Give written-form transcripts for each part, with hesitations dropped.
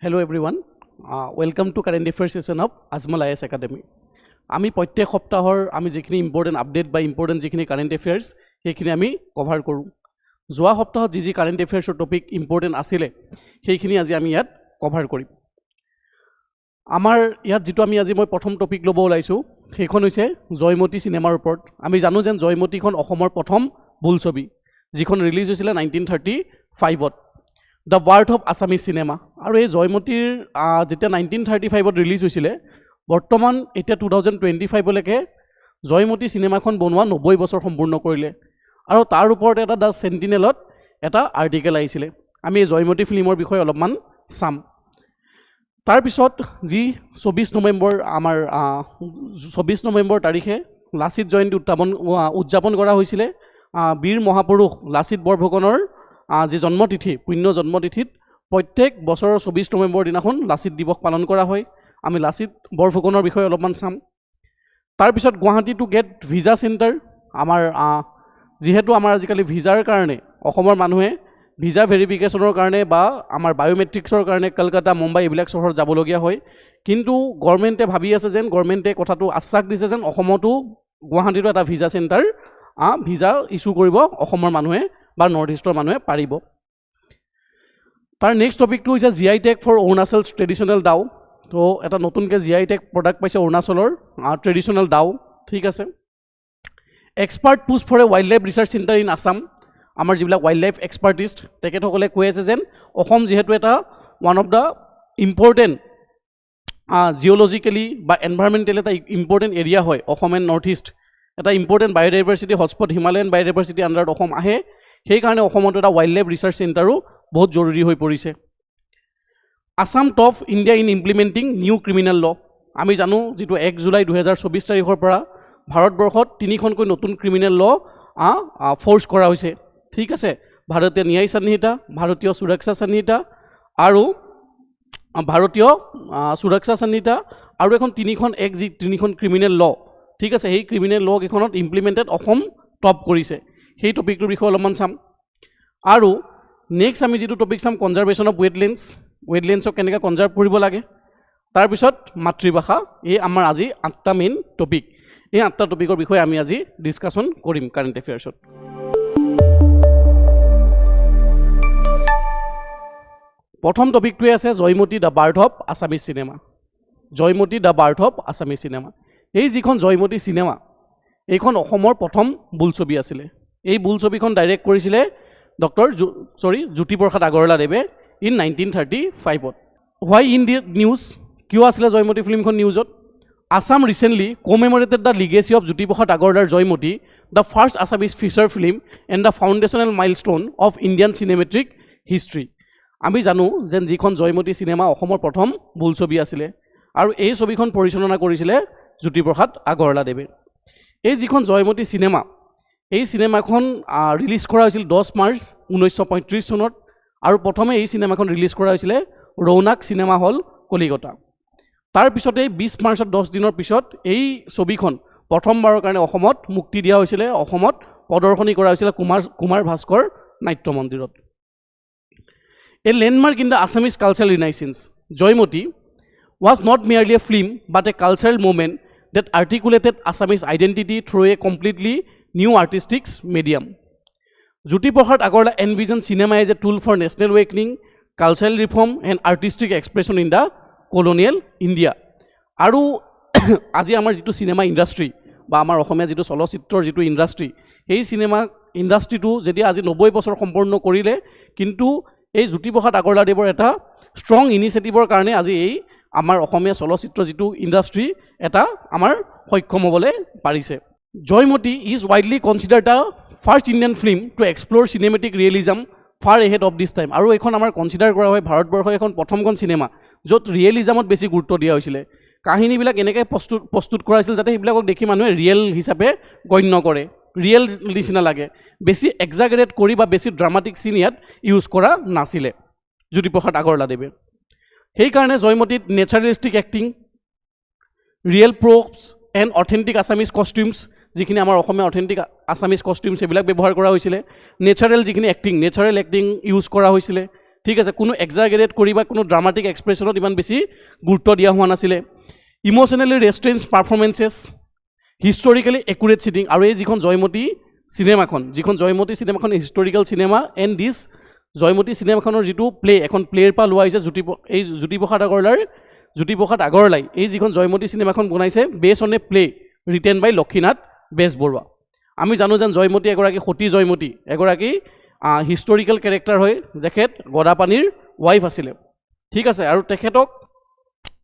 Hello everyone, welcome to current affairs session of Azmal IAS Academy. আমি প্ৰত্যেক সপ্তাহৰ আমি যিখিনি ইম্পৰ্টেন্ট আপডেট বা ইম্পৰ্টেন্ট যিখিনি কাৰেন্ট এফেয়াৰ্স সেইখিনি আমি কভাৰ কৰোঁ। যোৱা সপ্তাহত যি কাৰেন্ট এফেয়াৰ্সৰ টপিক ইম্পৰ্টেন্ট আছিল সেইখিনি আজি আমি ইয়াত কভাৰ কৰিম। আমাৰ ইয়াত যেটো আমি আজি মই প্ৰথম টপিক ল'ব ওলাইছো সেইখন হৈছে জয়মতী সিনেমাৰ ওপৰত। আমি জানো যে জয়মতীখন অসমৰ প্ৰথম বোলছবি যিখন ৰিলিজ হৈছিল 1935ত। The Birth of Assamese Cinema আৰু এই জয়মতীৰ যেতিয়া 1935ত ৰিলিজ হৈছিল বৰ্তমান এতিয়া 2025 লৈকে জয়মতী সিনেমাখন বনোৱা 90 বছৰ সম্পূৰ্ণ কৰিলে আৰু তাৰ ওপৰত এটা দা সেন্টিনেলত এটা আৰ্টিকেল আহিছিল। আমি এই জয়মতী ফিল্মৰ বিষয়ে অলপমান চাম। তাৰ পিছত যি 24 নৱেম্বৰ আমাৰ 24 নৱেম্বৰ তাৰিখে লাচিত জয়ন্তী উদযাপন কৰা হৈছিল। বীৰ মহাপুৰুষ লাচিত বৰফুকনৰ যি জন্মতিথি পুণ্য জন্মতিথিত প্ৰত্যেক বছৰৰ 24 নৱেম্বৰ দিনাখন লাচিত দিৱস পালন কৰা হয়। আমি লাচিত বৰফুকনৰ বিষয়ে অলপমান চাম। তাৰ পিছত Guwahati to get visa centre আমাৰ যেহেতু আমাৰ আজিকালি ভিজাৰ কাৰণে অসমৰ মানুহে ভিজা ভেৰিফিকেশ্যনৰ কাৰণে বা আমাৰ বায়োমেট্ৰিক্সৰ কাৰণে কলকাতা মুম্বাই এইবিলাক চহৰত যাবলগীয়া হয়, কিন্তু গভৰ্ণমেণ্টে ভাবি আছে যেন গভৰ্ণমেণ্টে কথাটো আশ্বাস দিছে যেন অসমতো গুৱাহাটীতো এটা ভিজা চেণ্টাৰ ভিজা ইছ্যু কৰিব অসমৰ মানুহে বা নৰ্থ ইষ্টৰ মানুহে পাৰিব। তাৰ নেক্সট টপিকটো হৈছে GI tag for Arunachal traditional dao. তো এটা নতুনকৈ জিআই টেগ প্ৰডাক্ট পাইছে অৰুণাচলৰ ট্ৰেডিশ্যনেল ডাউ। ঠিক আছে। Expert push for A wild life research centre in Assam. আমাৰ যিবিলাক ৱাইল্ড লাইফ এক্সপাৰ্টিষ্ট তেখেতসকলে কৈ আছে যেন অসম যিহেতু এটা ওৱান অফ দ্য ইম্পৰ্টেণ্ট জিঅ'লজিকেলি বা এনভাইৰমেণ্টেল এটা ইম্পৰ্টেণ্ট এৰিয়া হয় অসম এণ্ড নৰ্থ ইষ্ট, এটা important biodiversity hotspot Himalayan biodiversity আণ্ডাৰত অসম আহে। সেইকাৰণে অসমত এটা ৱাইল্ড লাইফ ৰিচাৰ্চ চেণ্টাৰো বহুত জৰুৰী হৈ পৰিছে। Assam top India in implementing new criminal ল। আমি জানো যিটো 1 জুলাই 2024 তাৰিখৰ পৰা ভাৰতবৰ্ষত 3খনকৈ নতুন ক্ৰিমিনেল ল ফ'ৰ্চ কৰা হৈছে। ঠিক আছে। ভাৰতীয় ন্যায় সংহিতা, ভাৰতীয় সুৰক্ষা সংহিতা আৰু ভাৰতীয় সুৰক্ষা সংহিতা আৰু এখন 3খন ক্ৰিমিনেল ল। ঠিক আছে। সেই ক্ৰিমিনেল ল কেইখনত ইমপ্লিমেণ্টেড অসম টপ কৰিছে। সেই টপিকটোৰ বিষয়ে অলপমান চাম। আৰু নেক্সট আমি যিটো টপিক চাম কনজাৰ্ভেশ্যন অফ ৱেটলেণ্ডছক কেনেকৈ কনজাৰ্ভ কৰিব লাগে। তাৰপিছত মাতৃভাষা। এই আমাৰ আজি 8টা মেইন টপিক। এই 8টা টপিকৰ বিষয়ে আমি আজি ডিছকাশ্যন কৰিম কাৰেণ্ট এফেয়াৰ্ছত। প্ৰথম টপিকটোৱে আছে Joymoti the birth of Assamese cinema. Joymoti the birth of Assamese cinema. এই যিখন জয়মতী চিনেমা এইখন অসমৰ প্ৰথম বোলছবি আছিলে। এই বোলছবিখন ডাইৰেক্ট কৰিছিলে জ্যোতিপ্ৰসাদ আগৰৱালাদেৱে ইন 1935ত। হোৱাই ইন দি নিউজ, কিয় আছিলে জয়মতী ফিল্মখন নিউজত? Assam recently commemorated the legacy of Jyotiprasad আগৰৱালাৰ Joymoti, the first Assamese feature film and the foundational milestone of Indian cinematic history. আমি জানো যে যিখন জয়মতী চিনেমা অসমৰ প্ৰথম বোলছবি আছিলে আৰু এই ছবিখন পৰিচালনা কৰিছিলে জ্যোতিপ্ৰসাদ আগৰৱালাদেৱে। এই যিখন জয়মতী চিনেমা এই চিনেমাখন ৰিলিজ কৰা হৈছিল 10 মাৰ্চ 1935 চনত আৰু প্ৰথমে এই চিনেমাখন ৰিলিজ কৰা হৈছিলে ৰৌনাক চিনেমা হল কলিকতা। তাৰপিছতে 20 মাৰ্চত 10 দিনৰ পিছত এই ছবিখন প্ৰথমবাৰৰ কাৰণে অসমত মুক্তি দিয়া হৈছিলে। অসমত প্ৰদৰ্শনী কৰা হৈছিলে কুমাৰ ভাস্কৰ নাট্য মন্দিৰত। A landmark in the Assamese cultural renaissance, Joymoti was not merely a film but a cultural movement that articulated Assamese identity through a completely new artistic medium. Jyotiprasad Agarwala envisioned cinema as a tool for national awakening, cultural reform and artistic expression in the colonial India. আৰু আজি আমাৰ যিটো cinema industry বা আমাৰ অসমীয়া যিটো চলচ্চিত্ৰৰ যিটো industry, সেই চিনেমা ইণ্ডাষ্ট্ৰীটো যদি আজি 90 বছৰ সম্পূৰ্ণ কৰিলে, কিন্তু এই জ্যোতিপ্ৰসাদ আগৰৱালাদেৱৰ এটা ষ্ট্ৰং ইনিচিয়েটিভৰ কাৰণে আজি এই আমাৰ অসমীয়া চলচ্চিত্ৰ যিটো ইণ্ডাষ্ট্ৰী এটা আমাৰ সক্ষম হ'বলৈ পাৰিছে। Joymoti is widely considered the first Indian film to explore cinematic realism far ahead of this time. আৰু এইখন আমাৰ কনচিডাৰ কৰা হয় ভাৰতবৰ্ষৰ এখন প্ৰথমখন চিনেমা য'ত ৰিয়েলিজমত বেছি গুৰুত্ব দিয়া হৈছিলে। কাহিনীবিলাক এনেকৈ প্ৰস্তুত কৰা হৈছিল যাতে সেইবিলাকক দেখি মানুহে ৰিয়েল হিচাপে গণ্য কৰে, ৰিয়েল নিচিনা লাগে। বেছি এক্সাগেৰেট কৰি বা বেছি ড্ৰামাটিক চিন ইয়াত ইউজ কৰা নাছিলে জ্যোতিপ্ৰসাদ আগৰৱালাদেৱে। সেইকাৰণে জয়মতীত naturalistic acting, real props and authentic Assamese costumes, যিখিনি আমাৰ অসমীয়া অথেণ্টিক আছামিজ কষ্টিউমছ সেইবিলাক ব্যৱহাৰ কৰা হৈছিলে। নেচাৰেল যিখিনি নেচাৰেল এক্টিং ইউজ কৰা হৈছিলে। ঠিক আছে কোনো এক্সাগেৰেট কৰি বা কোনো ড্ৰামাটিক এক্সপ্ৰেছনত ইমান বেছি গুৰুত্ব দিয়া হোৱা নাছিলে ইমোশনেলি ৰেষ্ট্ৰেইনছ পাৰফৰ্মেন্সেছ হিষ্টৰিকেলি একুৰেট চিটিং আৰু এই যিখন জয়মতী চিনেমাখন historical cinema and this Joymoti চিনেমাখনৰ যিটো প্লে এখন প্লেৰ পৰা লোৱা হৈছে জ্যোতিপ্ৰসাদ আগৰৱালাই এই যিখন জয়মতী চিনেমাখন বনাইছে বেছ অন এ প্লে ৰিটেন বাই লক্ষীনাথ বেজবৰুৱা আমি জানো যেন জয়মতী এগৰাকী সতী জয়মতী এগৰাকী হিষ্টৰিকেল কেৰেক্টাৰ হয় যেখেত গদাপানীৰ ৱাইফ আছিলে ঠিক আছে আৰু তেখেতক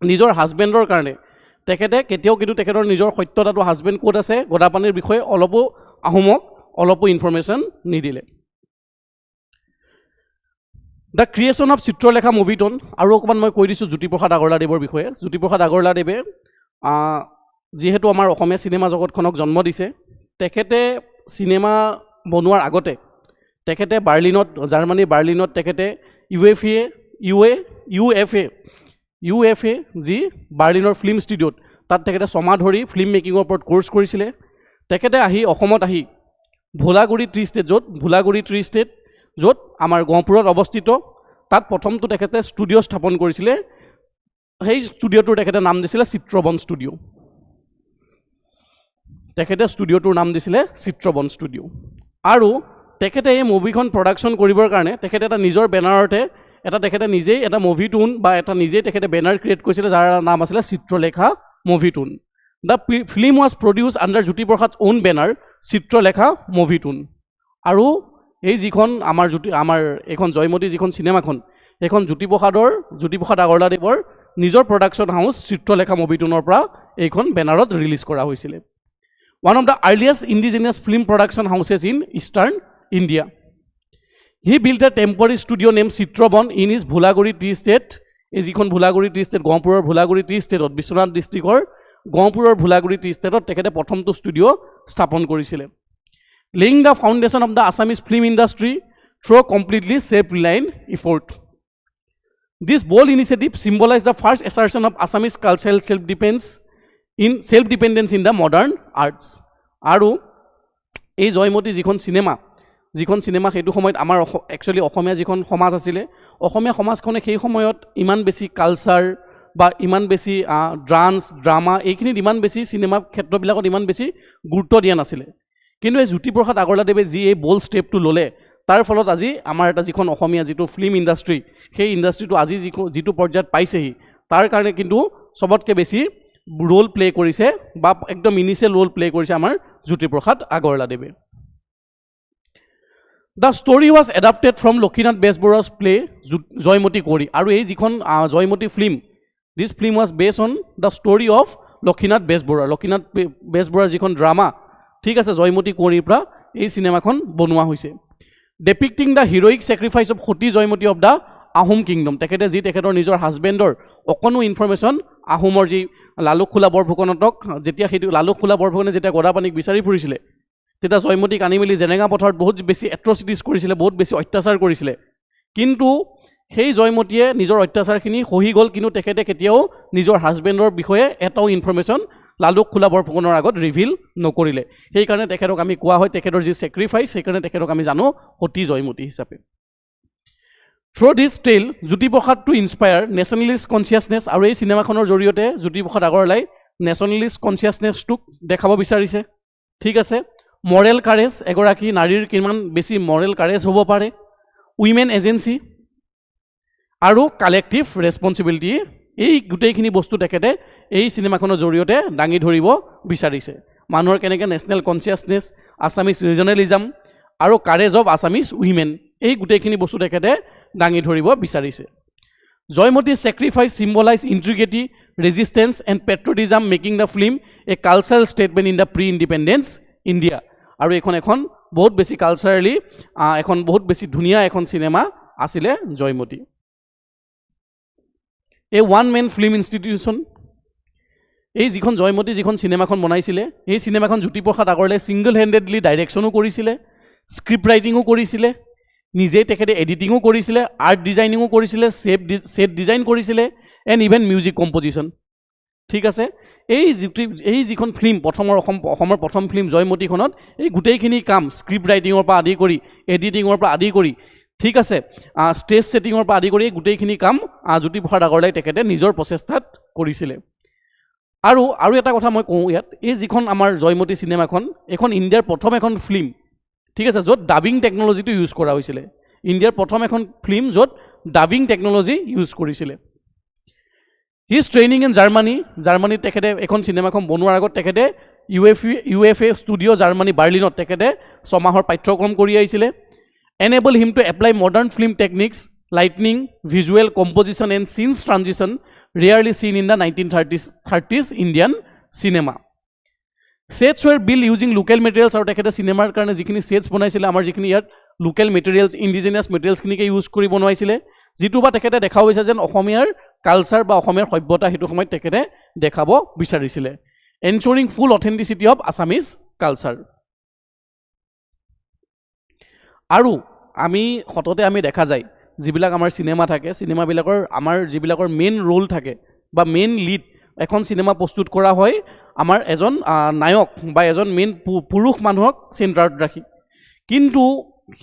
নিজৰ হাজবেণ্ডৰ কাৰণে তেখেতে কেতিয়াও কিন্তু তেখেতৰ নিজৰ সত্যতাটো হাজবেণ্ড ক'ত আছে গদাপানীৰ বিষয়ে অলপো আহোমক অলপো ইনফৰমেশ্যন নিদিলে দ্য ক্ৰিয়েশ্যন অফ চিত্ৰলেখা মুভিটোন আৰু অকণমান মই কৈ দিছোঁ জ্যোতিপ্ৰসাদ আগৰৱালাদেৱৰ বিষয়ে জ্যোতিপ্ৰসাদ আগৰৱালাদেৱে যিহেতু আমাৰ অসমীয়া চিনেমা জগতখনক জন্ম দিছে তেখেতে চিনেমা বনোৱাৰ আগতে তেখেতে জাৰ্মানীৰ বাৰ্লিনত তেখেতে UFA যি বাৰ্লিনৰ ফিল্ম ষ্টুডিঅ'ত তাত তেখেতে ছমাহ ধৰি ফিল্ম মেকিঙৰ ওপৰত কোৰ্চ কৰিছিলে তেখেতে অসমত আহি ভোলাগুৰি টি ষ্টেট য'ত আমাৰ গহপুৰত অৱস্থিত তাত প্ৰথমটো তেখেতে ষ্টুডিঅ' স্থাপন কৰিছিলে সেই ষ্টুডিঅ'টোৰ তেখেতে নাম দিছিলে চিত্ৰবন ষ্টুডিঅ' আৰু তেখেতে এই মুভিখন প্ৰডাকশ্যন কৰিবৰ কাৰণে তেখেতে এটা নিজৰ বেনাৰতে তেখেতে নিজেই এটা মুভি টুন বা নিজেই তেখেতে বেনাৰ ক্ৰিয়েট কৰিছিলে যাৰ নাম আছিলে Chitralekha Movietone the film was produce under Jyotiprasad on banner Chitralekha Movietone আৰু এই যিখন আমাৰ এইখন জয়মতী যিখন চিনেমাখন এইখন জ্যোতিপ্ৰসাদ আগৰৱালাদেৱৰ নিজৰ প্ৰডাকশ্যন হাউচ চিত্ৰলেখা মুভি টুনৰ পৰা এইখন বেনাৰত ৰিলিজ কৰা হৈছিলে one of the earliest indigenous film production houses in eastern India he built a temporary studio' name Chitraban in is Bholaguri tea estate এই যিখন ভোলাগুৰি টি ষ্টেট গহপুৰৰ ভোলাগুৰি টি ষ্টেটত বিশ্বনাথ ডিষ্ট্ৰিক্টৰ গহপুৰৰ ভোলাগুৰি টি ষ্টেটত তেখেতে প্ৰথমটো ষ্টুডিঅ' স্থাপন কৰিছিলে laying the foundation of the Assamese film industry through completely self-reliant effort. This bold initiative symbolized the first assertion of Assamese cultural self-dependence in the modern arts. আৰু এই জয়মতী যিখন চিনেমা সেইটো সময়ত আমাৰ একচুৱেলি অসমীয়া যিখন সমাজ আছিলে অসমীয়া সমাজখনে সেই সময়ত ইমান বেছি কালচাৰ বা ইমান বেছি ডান্স ড্ৰামা এইখিনিত ইমান বেছি চিনেমা ক্ষেত্ৰবিলাকত ইমান বেছি গুৰুত্ব দিয়া নাছিলে কিন্তু এই জ্যোতিপ্ৰসাদ আগৰৱালাদেৱে যি এই বল্ড ষ্টেপটো ল'লে তাৰ ফলত আজি আমাৰ এটা যিখন অসমীয়া যিটো ফিল্ম ইণ্ডাষ্ট্ৰি সেই ইণ্ডাষ্ট্ৰিটো আজি যিটো পৰ্যায়ত পাইছেহি তাৰ কাৰণে কিন্তু চবতকৈ বেছি ৰোল প্লে কৰিছে বা একদম ইনিচিয়েল ৰোল প্লে কৰিছে আমাৰ জ্যোতিপ্ৰসাদ আগৰৱালাদেৱে the story was adapted from Lakshminath Bezbaroa's play Joymoti Konwari আৰু এই যিখন Joymoti film this film was based on the story of Lakshminath বেজবৰুৱাৰ যিখন ড্ৰামা ঠিক আছে জয়মতী কুঁৱৰীৰ পৰা এই চিনেমাখন বনোৱা হৈছে depicting the heroic sacrifice of Sati Joymoti of the Ahom kingdom তেখেতে যি তেখেতৰ নিজৰ হাজবেণ্ডৰ অকণো ইনফৰমেশ্যন আহোমৰ যি লালুকখোলা বৰফুকনতক যেতিয়া লালুকখোলা বৰফুকনে যেতিয়া গদাপানীক বিচাৰি ফুৰিছিলে তেতিয়া জয়মতীক আনি মেলি জেনেঙা পথাৰত বহুত বেছি এট্ৰচিটিছ কৰিছিলে বহুত বেছি অত্যাচাৰ কৰিছিলে কিন্তু সেই জয়মতীয়ে নিজৰ অত্যাচাৰখিনি সহি গ'ল কিন্তু তেখেতে কেতিয়াও নিজৰ হাজবেণ্ডৰ বিষয়ে এটাও ইনফৰমেশ্যন লালুকখোলা বৰফুকনৰ আগত ৰিভিল নকৰিলে সেইকাৰণে তেখেতক আমি কোৱা হয় তেখেতৰ যি ছেক্ৰিফাইচ সেইকাৰণে তেখেতক আমি জানো সতী জয়মতী হিচাপে through this tale Jyotiprasad to inspire nationalist consciousness আৰু এই চিনেমাখনৰ জৰিয়তে জ্যোতিপ্ৰসাদ আগৰৱালাই নেশ্যনেলিষ্ট কনচিয়াছনেছটোক দেখাব বিচাৰিছে ঠিক আছে মৰেল কাৰেজ এগৰাকী নাৰীৰ কিমান বেছি মৰেল কাৰেজ হ'ব পাৰে উইমেন এজেঞ্চি আৰু কালেক্টিভ ৰেছপনচিবিলিটি এই গোটেইখিনি বস্তু তেখেতে এই চিনেমাখনৰ জৰিয়তে দাঙি ধৰিব বিচাৰিছে মানুহৰ কেনেকৈ নেশ্যনেল কনচিয়াছনেছ আছামিজ ৰিজনেলিজম আৰু কাৰেজ অফ আছামিজ উইমেন এই গোটেইখিনি বস্তু তেখেতে দাঙি ধৰিব বিচাৰিছে Joymoti sacrifice symbolize integrity resistance and patriotism making the film a cultural statement in the pre independence India আৰু এখন বহুত বেছি কালচাৰেলি এখন বহুত বেছি ধুনীয়া এখন চিনেমা আছিলে জয়মতী এই ওৱান মেন ফিল্ম ইনষ্টিটিউশ্যন এই যিখন জয়মতী যিখন চিনেমাখন বনাইছিলে এই চিনেমাখন জ্যোতিপ্ৰসাদ আগৰৱালাই ছিংগল হেণ্ডেডলি ডাইৰেকশ্যনো কৰিছিলে স্ক্ৰিপ্ট ৰাইটিঙো কৰিছিলে নিজেই তেখেতে এডিটিঙো কৰিছিলে আৰ্ট ডিজাইনিঙো কৰিছিলে ছেট ডিজাইন কৰিছিলে এণ্ড ইভেন মিউজিক কম্পজিশ্যন ঠিক আছে এই যিখন ফিল্ম অসমৰ প্ৰথম ফিল্ম জয়মতীখনত এই গোটেইখিনি কাম স্ক্ৰিপ্ট ৰাইটিঙৰ পৰা আদি কৰি এডিটিঙৰ পৰা আদি কৰি ঠিক আছে ষ্টেজ ছেটিঙৰ পৰা আদি কৰি গোটেইখিনি কাম জ্যোতিপ্ৰসাদ আগৰৱালাই তেখেতে নিজৰ প্ৰচেষ্টাত কৰিছিলে আৰু এটা কথা মই কওঁ ইয়াত এই যিখন আমাৰ জয়মতী চিনেমাখন এখন ইণ্ডিয়াৰ প্ৰথম এখন ফিল্ম ঠিক আছে য'ত ডাবিং টেকন'লজিটো ইউজ কৰা হৈছিলে ইণ্ডিয়াৰ প্ৰথম এখন ফিল্ম য'ত ডাবিং টেকন'লজি ইউজ কৰিছিলে হিজ ট্ৰেইনিং ইন জাৰ্মানীত তেখেতে এখন চিনেমাখন বনোৱাৰ আগত তেখেতে UFA ষ্টুডিঅ' জাৰ্মানী বাৰ্লিনত তেখেতে ছমাহৰ পাঠ্যক্ৰম কৰি আহিছিলে enable him to apply modern film techniques lightning visual composition and scene transition rarely seen in the 1930s Indian cinema sets were build using local materials আৰু তেখেতে চিনেমাৰ কাৰণে যিখিনি ছেটছ বনাইছিলে আমাৰ যিখিনি ইয়াত লোকেল মেটেৰিয়েলছ ইণ্ডিজিনিয়াছ মেটেৰিয়েলছখিনিকে ইউজ কৰি বনাইছিলে যিটো বা তেখেতে দেখাব বিচাৰে যেন অসমীয়াৰ কালচাৰ বা অসমীয়াৰ সভ্যতা সেইটো সময়ত তেখেতে দেখাব বিচাৰিছিলে এনশ্বৰিং ফুল অথেণ্টিচিটি অফ আছামিজ কালচাৰ আৰু আমি সততে আমি দেখা যায় যিবিলাক আমাৰ চিনেমা থাকে চিনেমাবিলাকৰ আমাৰ যিবিলাকৰ মেইন ৰোল থাকে বা মেইন লিড এখন চিনেমা প্ৰস্তুত কৰা হয় আমাৰ এজন নায়ক বা এজন মেইন পুৰুষ মানুহক চেণ্টাৰত ৰাখি কিন্তু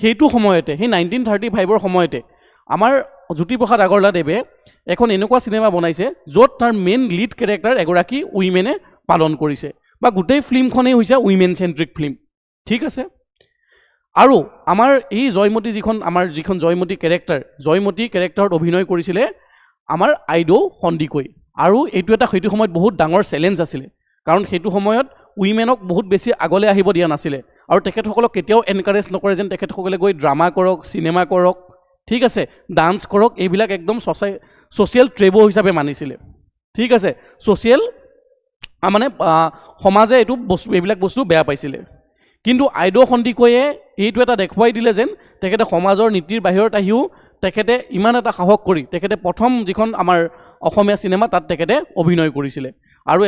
সেইটো সময়তে সেই 1935ৰ সময়তে আমাৰ জ্যোতিপ্ৰসাদ আগৰৱালাদেৱে এখন এনেকুৱা চিনেমা বনাইছে য'ত তাৰ মেইন লিড কেৰেক্টাৰ এগৰাকী উইমেনে পালন কৰিছে বা গোটেই ফিল্মখনেই হৈছে উইমেন চেণ্ট্ৰিক ফিল্ম ঠিক আছে আৰু আমাৰ এই যিখন জয়মতী কেৰেক্টাৰত অভিনয় কৰিছিলে আমাৰ আইদেউ সন্দিকৈ আৰু এইটো এটা সেইটো সময়ত বহুত ডাঙৰ চেলেঞ্জ আছিলে কাৰণ সেইটো সময়ত উইমেনক বহুত বেছি আগলৈ আহিব দিয়া নাছিলে আৰু তেখেতসকলক কেতিয়াও এনকাৰেজ নকৰে যেন তেখেতসকলে গৈ ড্ৰামা কৰক চিনেমা কৰক ঠিক আছে ডান্স কৰক এইবিলাক একদম ছ'চিয়েল ট্ৰেবো হিচাপে মানিছিলে ঠিক আছে ছ'চিয়েল মানে সমাজে এইবিলাক বস্তু বেয়া পাইছিলে কিন্তু আইদেউ সন্দিকৈয়ে এইটো এটা দেখুৱাই দিলে যেন তেখেতে সমাজৰ নীতিৰ বাহিৰত আহিও তেখেতে ইমান এটা সাহস কৰি তেখেতে প্ৰথম যিখন আমাৰ অসমীয়া চিনেমা তাত তেখেতে অভিনয় কৰিছিলে আৰু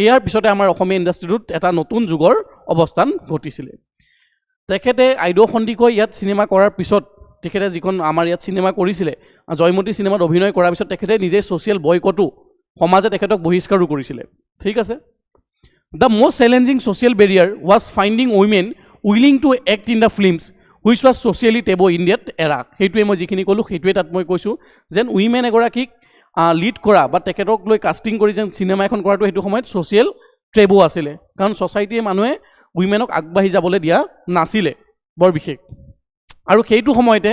ইয়াৰ পিছতে আমাৰ অসমীয়া ইণ্ডাষ্ট্ৰিটোত এটা নতুন যুগৰ অৱস্থান ঘটিছিলে তেখেতে আইদেউ সন্দিকৈ ইয়াত চিনেমা কৰাৰ পিছত তেখেতে যিখন আমাৰ ইয়াত চিনেমা কৰিছিলে জয়মতী চিনেমাত অভিনয় কৰাৰ পিছত তেখেতে নিজে ছ'চিয়েল বয়কটো সমাজে তেখেতক বহিষ্কাৰো কৰিছিলে ঠিক আছে the most challenging social Barrier was finding women willing to act in the films which was socially taboo ইণ্ডিয়াত এৰা সেইটোৱে মই যিখিনি ক'লোঁ সেইটোৱে তাত মই কৈছোঁ যেন উইমেন এগৰাকীক লিড কৰা বা তেখেতক লৈ কাষ্টিং কৰি যেন চিনেমা এখন কৰাটো সেইটো সময়ত ছ'চিয়েল ট্ৰেবু আছিলে কাৰণ ছ'চাইটিয়ে মানুহে উইমেনক আগবাঢ়ি যাবলৈ দিয়া নাছিলে বৰ বিশেষ আৰু সেইটো সময়তে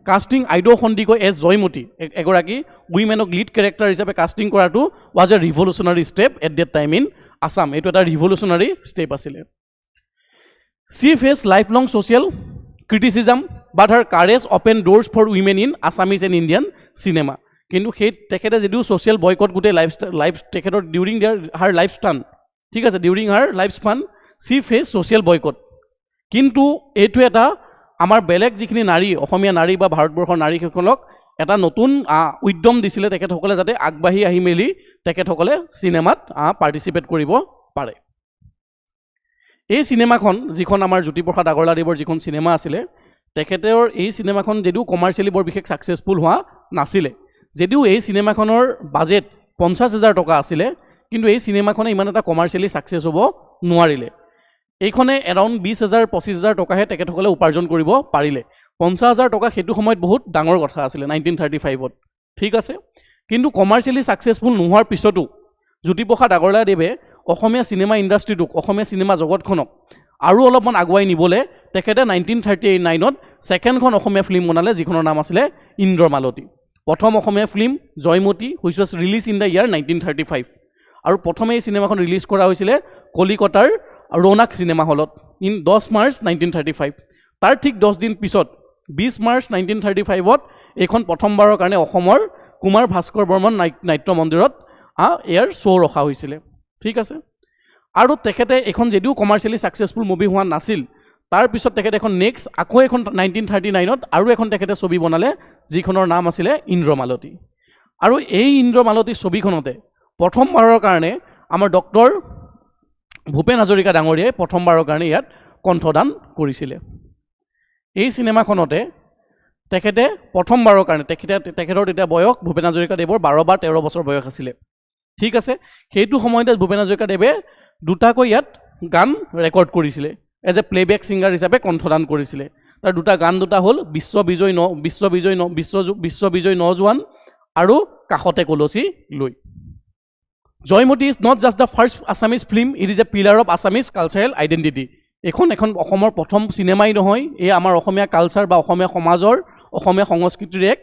কাষ্টিং আইদেউ সন্দিকৈ এজ জয়মতী এগৰাকী উইমেনক লিড কেৰেক্টাৰ হিচাপে কাষ্টিং কৰাটো was a revolutionary step at that time in Assam এইটো এটা ৰিভলিউচনাৰী ষ্টেপ আছিলে she faced life long social criticism but her courage open doors for women in Assamese and Indian cinema কিন্তু তেখেতে যদিও ছ'চিয়েল বয়কট গোটেই life তেখেতৰ during her life span ঠিক আছে during her life span she faced social boycott কিন্তু এইটো এটা আমাৰ বেলেগ যিখিনি নাৰী অসমীয়া নাৰী বা ভাৰতবৰ্ষৰ নাৰীসকলক এটা নতুন উদ্যম দিছিলে তেখেতসকলে যাতে আগবাঢ়ি আহি মেলি তেখেতসকলে চিনেমাত পাৰ্টিচিপেট কৰিব পাৰে এই চিনেমাখন যিখন আমাৰ জ্যোতিপ্ৰসাদ আগৰৱালাদেৱৰ যিখন চিনেমা আছিলে তেখেতৰ এই চিনেমাখন যদিও কমাৰ্চিয়েলি বৰ বিশেষ ছাকচেছফুল হোৱা নাছিলে যদিও এই চিনেমাখনৰ বাজেট 50,000 টকা আছিলে কিন্তু এই চিনেমাখনে ইমান এটা কমাৰ্চিয়েলি ছাকচেছ হ'ব নোৱাৰিলে এইখনে এৰাউণ্ড 20,000-25,000 টকাহে তেখেতসকলে উপাৰ্জন কৰিব পাৰিলে 50,000 টকা সেইটো সময়ত বহুত ডাঙৰ কথা আছিলে 1935ত ঠিক আছে কিন্তু কমাৰ্চিয়েলি ছাকচেছফুল নোহোৱাৰ পিছতো জ্যোতিপ্ৰসাদ আগৰৱালাদেৱে অসমীয়া চিনেমা ইণ্ডাষ্ট্ৰিটোক অসমীয়া চিনেমা জগতখনক আৰু অলপমান আগুৱাই নিবলৈ তেখেতে 1939ত ছেকেণ্ডখন অসমীয়া ফিল্ম বনালে যিখনৰ নাম আছিলে ইন্দ্ৰমালতী প্ৰথম Assamese film Joymoti which was release in the year 1935 আৰু প্ৰথমে এই চিনেমাখন ৰিলিজ কৰা হৈছিলে কলিকতাৰ ৰৌনাক চিনেমা হলত ইন 10 মাৰ্চ 1935 তাৰ ঠিক 10 দিন পিছত 20 মাৰ্চ 1935ত এইখন প্ৰথমবাৰৰ কাৰণে অসমৰ কুমাৰ ভাস্কৰ বৰ্মন নাট্য মন্দিৰত ইয়াৰ শ্ব' ৰখা হৈছিলে ঠিক আছে আৰু তেখেতে এখন যদিও কমাৰ্চিয়েলি ছাকচেছফুল মুভি হোৱা নাছিল তাৰপিছত তেখেতে এখন নেক্সট আকৌ এখন 1939ত আৰু এখন তেখেতে ছবি বনালে যিখনৰ নাম আছিলে ইন্দ্ৰমালতী আৰু এই ইন্দ্ৰমালতী ছবিখনতে প্ৰথমবাৰৰ কাৰণে আমাৰ ডক্টৰ ভূপেন হাজৰিকা ডাঙৰীয়াই প্ৰথমবাৰৰ কাৰণে ইয়াত কণ্ঠদান কৰিছিলে এই চিনেমাখনতে তেখেতে প্ৰথমবাৰৰ কাৰণে তেখেতৰ তেতিয়া বয়স ভূপেন হাজৰিকা দেৱৰ 12 বা 13 বছৰ বয়স আছিলে ঠিক আছে সেইটো সময়তে ভূপেন হাজৰিকা দেৱে দুটাকৈ ইয়াত গান ৰেকৰ্ড কৰিছিলে এজ এ প্লেবেক ছিংগাৰ হিচাপে কণ্ঠদান কৰিছিলে তাৰ দুটা গান দুটা হ'ল বিশ্ববিজয় নজোৱান আৰু কাষতে কলচি লৈ Joymoti is not just the first Assamese film it is a pillar of Assamese cultural identity এখন অসমৰ প্ৰথম চিনেমাই নহয় এই আমাৰ অসমীয়া কালচাৰ বা অসমীয়া সমাজৰ অসমীয়া সংস্কৃতিৰ এক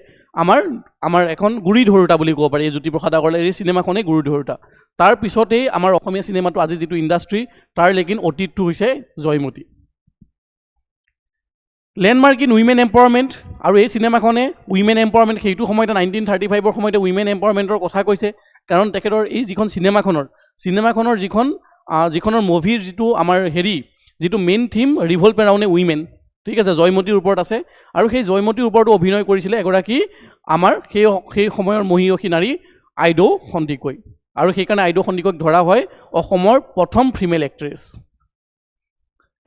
আমাৰ এখন গুৰি ধৰোঁতা বুলি ক'ব পাৰি এই জ্যোতিপ্ৰসাদ আগৰৱালাৰ এই চিনেমাখনেই গুৰি ধৰোঁতা তাৰ পিছতেই আমাৰ অসমীয়া চিনেমাটো আজি যিটো ইণ্ডাষ্ট্ৰী তাৰ লেকিন অতীতটো হৈছে Joymoti landmark in women empowerment আৰু এই চিনেমাখনে উইমেন এম্পাৱাৰমেণ্ট সেইটো সময়তে 1935 সময়তে উইমেন এম্পাৱাৰমেণ্টৰ কথা কৈছে কাৰণ তেখেতৰ এই যিখন চিনেমাখনৰ যিখনৰ মুভিৰ যিটো আমাৰ যিটো মেইন থিম ৰিভল্ভ এৰাউণ্ড এ উইমেন ঠিক আছে জয়মতীৰ ওপৰত আছে আৰু সেই জয়মতীৰ ওপৰতো অভিনয় কৰিছিলে এগৰাকী আমাৰ সেই সময়ৰ মহিয়সী নাৰী আইডৌ সন্দিকৈ আৰু সেইকাৰণে আইডৌ সন্দিকৈক ধৰা হয় অসমৰ প্ৰথম female actress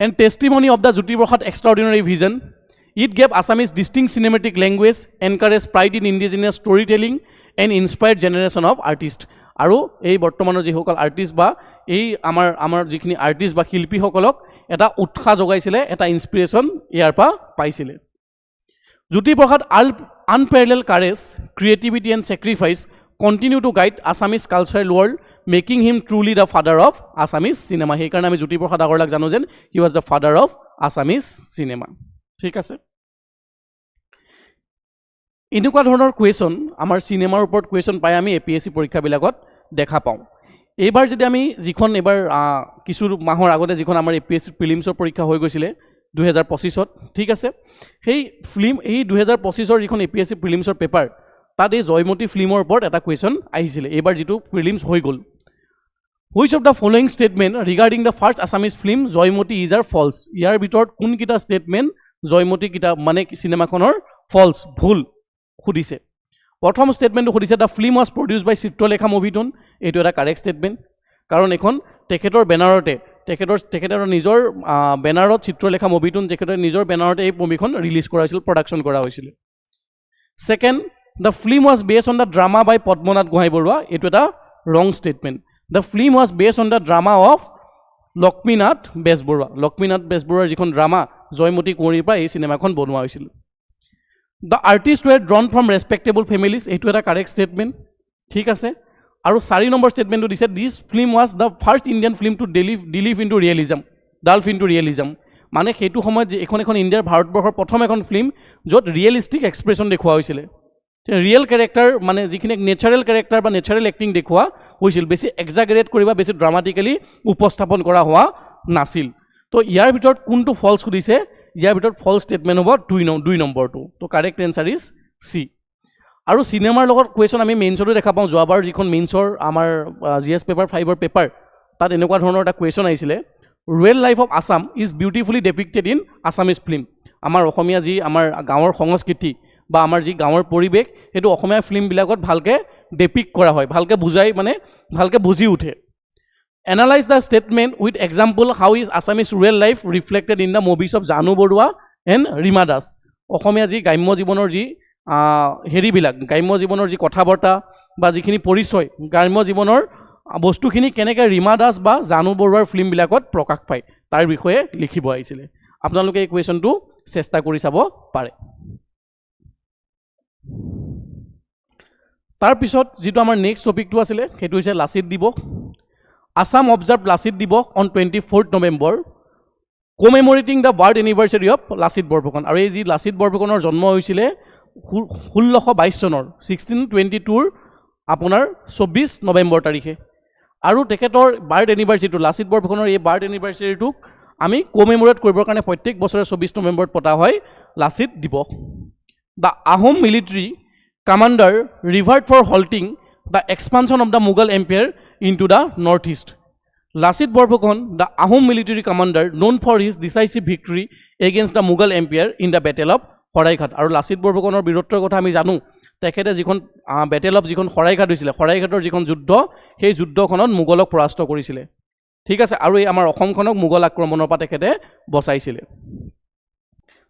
and testimony of the Jyotiprasad extraordinary vision. It gave Assamese distinct cinematic language, encouraged pride in indigenous storytelling, and inspired generation of artists. আৰু এই বৰ্তমানৰ যিসকল আৰ্টিষ্ট বা এই আমাৰ যিখিনি আৰ্টিষ্ট বা শিল্পীসকলক এটা উৎসাহ যোগাইছিলে এটা ইনস্পিৰেশ্যন ইয়াৰ পৰা পাইছিলে Jyotiprasad unparalleled courage, creativity and sacrifice continue to guide Assamese cultural world, making him truly the father of Assamese cinema. সেইকাৰণে আমি জ্যোতিপ্ৰসাদ আগৰৱালাক জানো যেন he was the father of Assamese cinema. ঠিক আছে এনেকুৱা ধৰণৰ কুৱেশ্যন আমাৰ চিনেমাৰ ওপৰত কুৱেশ্যন পাই আমি APSC পৰীক্ষাবিলাকত দেখা পাওঁ এইবাৰ যদি আমি যিখন এবাৰ কিছু মাহৰ আগতে যিখন আমাৰ APSC প্ৰিলিমছৰ পৰীক্ষা হৈ গৈছিলে 2025ত ঠিক আছে সেই 2025ৰ যিখন APSC প্ৰিলিমছৰ পেপাৰ তাত এই জয়মতী ফিল্মৰ ওপৰত এটা কুৱেশ্যন আহিছিলে এইবাৰ যিটো প্ৰিলিমছ হৈ গ'ল which of the following statement regarding the first Assamese film Joymoti is are false ইয়াৰ ভিতৰত কোনকেইটা ষ্টেটমেণ্ট জয়মতী কিটা মানে চিনেমাখনৰ ফলছ ভুল সুধিছে প্ৰথম ষ্টেটমেণ্টটো সুধিছে দ্য ফিল্ম ৱাজ প্ৰডিউচ বাই চিত্ৰলেখা মুভিটোন এইটো এটা কাৰেক্ট ষ্টেটমেণ্ট কাৰণ এখন তেখেতৰ বেনাৰতে তেখেতৰ নিজৰ বেনাৰত চিত্ৰলেখা মুভিটোন তেখেতৰ নিজৰ বেনাৰতে এই মুভিখন ৰিলিজ কৰা হৈছিল প্ৰডাকশ্যন কৰা হৈছিল second The film was based on the drama by Padmanath Gohai Borua. It was a wrong statement. The film was based on the drama of Lokminath Besborua. Lokminath Besborua jikhon drama Joymoti Kurir pa ei cinema khon bonwa hoisil. The artists were drawn from respectable families. It was a correct statement. Thik ase. Aru 4 number statement to dise this film was the first Indian film to delve into realism. মানে সেইটো সময়ত যে এখন ইণ্ডিয়াৰ ভাৰতবৰ্ষৰ প্ৰথম এখন film য'ত ৰিয়েলিষ্টিক এক্সপ্ৰেছন দেখুওৱা হৈছিলে ৰিয়েল কেৰেক্টাৰ মানে যিখিনি নেচাৰেল কেৰেক্টাৰ বা নেচাৰেল এক্টিং দেখুওৱা হৈছিল বেছি এক্সাগেৰেট কৰিব বেছি ড্ৰামাটিকেলি উপস্থাপন কৰা হোৱা নাছিল তো ইয়াৰ ভিতৰত কোনটো ফলছ সুধিছে ইয়াৰ ভিতৰত ফলছ ষ্টেটমেণ্ট হ'ব 2 নম্বৰটো তো কাৰেক্ট এনচাৰ ইজ চি আৰু চিনেমাৰ লগত কুৱেশ্যন আমি মেইনছতো দেখা পাওঁ যোৱাবাৰ যিখন মেইনছৰ আমাৰ GS পেপাৰ 5ৰ পেপাৰ তাত এনেকুৱা ধৰণৰ এটা কুৱেশ্যন আহিছিলে rural life of Assam is beautifully depicted in Assamese film আমাৰ অসমীয়া যি আমাৰ গাঁৱৰ সংস্কৃতি বা আমাৰ যি গাঁৱৰ পৰিৱেশ সেইটো অসমীয়া ফিল্মবিলাকত ভালকৈ ডেপিক্ট কৰা হয় ভালকৈ বুজাই মানে ভালকৈ বুজি উঠে analyse the statement with example how is Assamese rural life reflected in the movies of জানু বৰুৱা এণ্ড ৰীমা দাস অসমীয়া যি গ্ৰাম্য জীৱনৰ যি গ্ৰাম্য জীৱনৰ যি কথা বাৰ্তা বা যিখিনি পৰিচয় গ্ৰাম্য জীৱনৰ বস্তুখিনি কেনেকৈ ৰীমা দাস বা জানু বৰুৱাৰ ফিল্মবিলাকত প্ৰকাশ পায় তাৰ বিষয়ে লিখিব আহিছিলে আপোনালোকে এই কুৱেশ্যনটো চেষ্টা কৰি চাব পাৰে তাৰপিছত যিটো আমাৰ নেক্সট টপিকটো আছিলে সেইটো হৈছে লাচিত দিৱস Assam observe Lachit Divas on 24 November commemorating the birth anniversary of Lachit Borphukan আৰু এই যি লাচিত বৰফুকনৰ জন্ম হৈছিলে 1622 চনৰ 1622 আপোনাৰ 24 নৱেম্বৰ তাৰিখে আৰু তেখেতৰ বাৰ্থ এনিভাৰ্চাৰীটো লাচিত বৰফুকনৰ এই বাৰ্থ এনিভাৰ্চাৰীটোক আমি কমেমৰেট কৰিবৰ কাৰণে প্ৰত্যেক বছৰে 24 নৱেম্বৰত পতা হয় লাচিত দিৱস the Ahom military commander revered for halting the expansion of the Mughal Empire into the northeast. Lachit Borphukan, the Ahom military commander known for his decisive victory against the Mughal Empire in the Battle of Saraighat. আৰু লাচিত বৰফুকনৰ বীৰত্বৰ কথা আমি জানো তেখেতে যিখন battle of যিখন সৰাইঘাট হৈছিলে সৰাইঘাটৰ যিখন যুদ্ধ সেই যুদ্ধখনত মোগলক পৰাস্ত কৰিছিলে ঠিক আছে আৰু এই আমাৰ অসমখনক মোগল আক্ৰমণৰ পৰা তেখেতে বচাইছিলে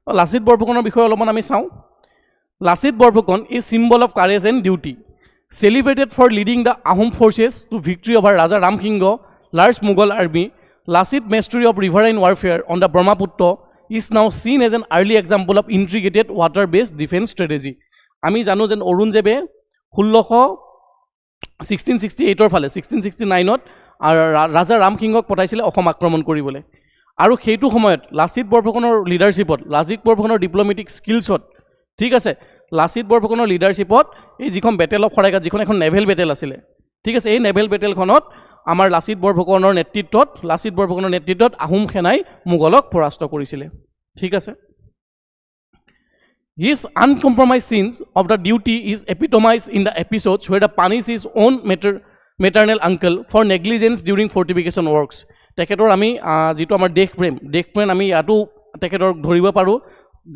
লাচিত বৰফুকনৰ বিষয়ে অলপমান আমি চাওঁ Lachit Borphukan is symbol of courage and duty. Celebrated for leading the Ahom forces to victory over Raja Ramkingo, large Mughal army, Lachit's mastery of riverine warfare on the Brahmaputra is now seen as an early example of integrated water-based defense strategy. আমি জানো যে অৰুণজেবে 1668 ফালে 1669 ৰাজা ৰাম সিংহক পঠাইছিলে অসম আক্ৰমণ কৰিবলৈ আৰু সেইটো সময়ত লাচিত বৰফুকনৰ লিডাৰশ্বিপত লাচিত বৰফুকনৰ ডিপ্ল'মেটিক স্কিলছত ঠিক আছে লাচিত বৰফুকনৰ লিডাৰশ্বিপত এই যিখন বেটেল অফ শৰাইঘাট যিখন এখন নেভেল বেটেল আছিলে ঠিক আছে এই নেভেল বেটেলখনত আমাৰ লাচিত বৰফুকনৰ নেতৃত্বত আহোম সেনাই মোগলক পৰাস্ত কৰিছিলে ঠিক আছে His uncompromised sense of the duty is epitomized in the episodes where the punish his own maternal uncle for negligence during fortification works. তেখেতৰ আমি যিটো আমাৰ দেশপ্ৰেম আমি ইয়াতো তেখেতৰ ধৰিব পাৰোঁ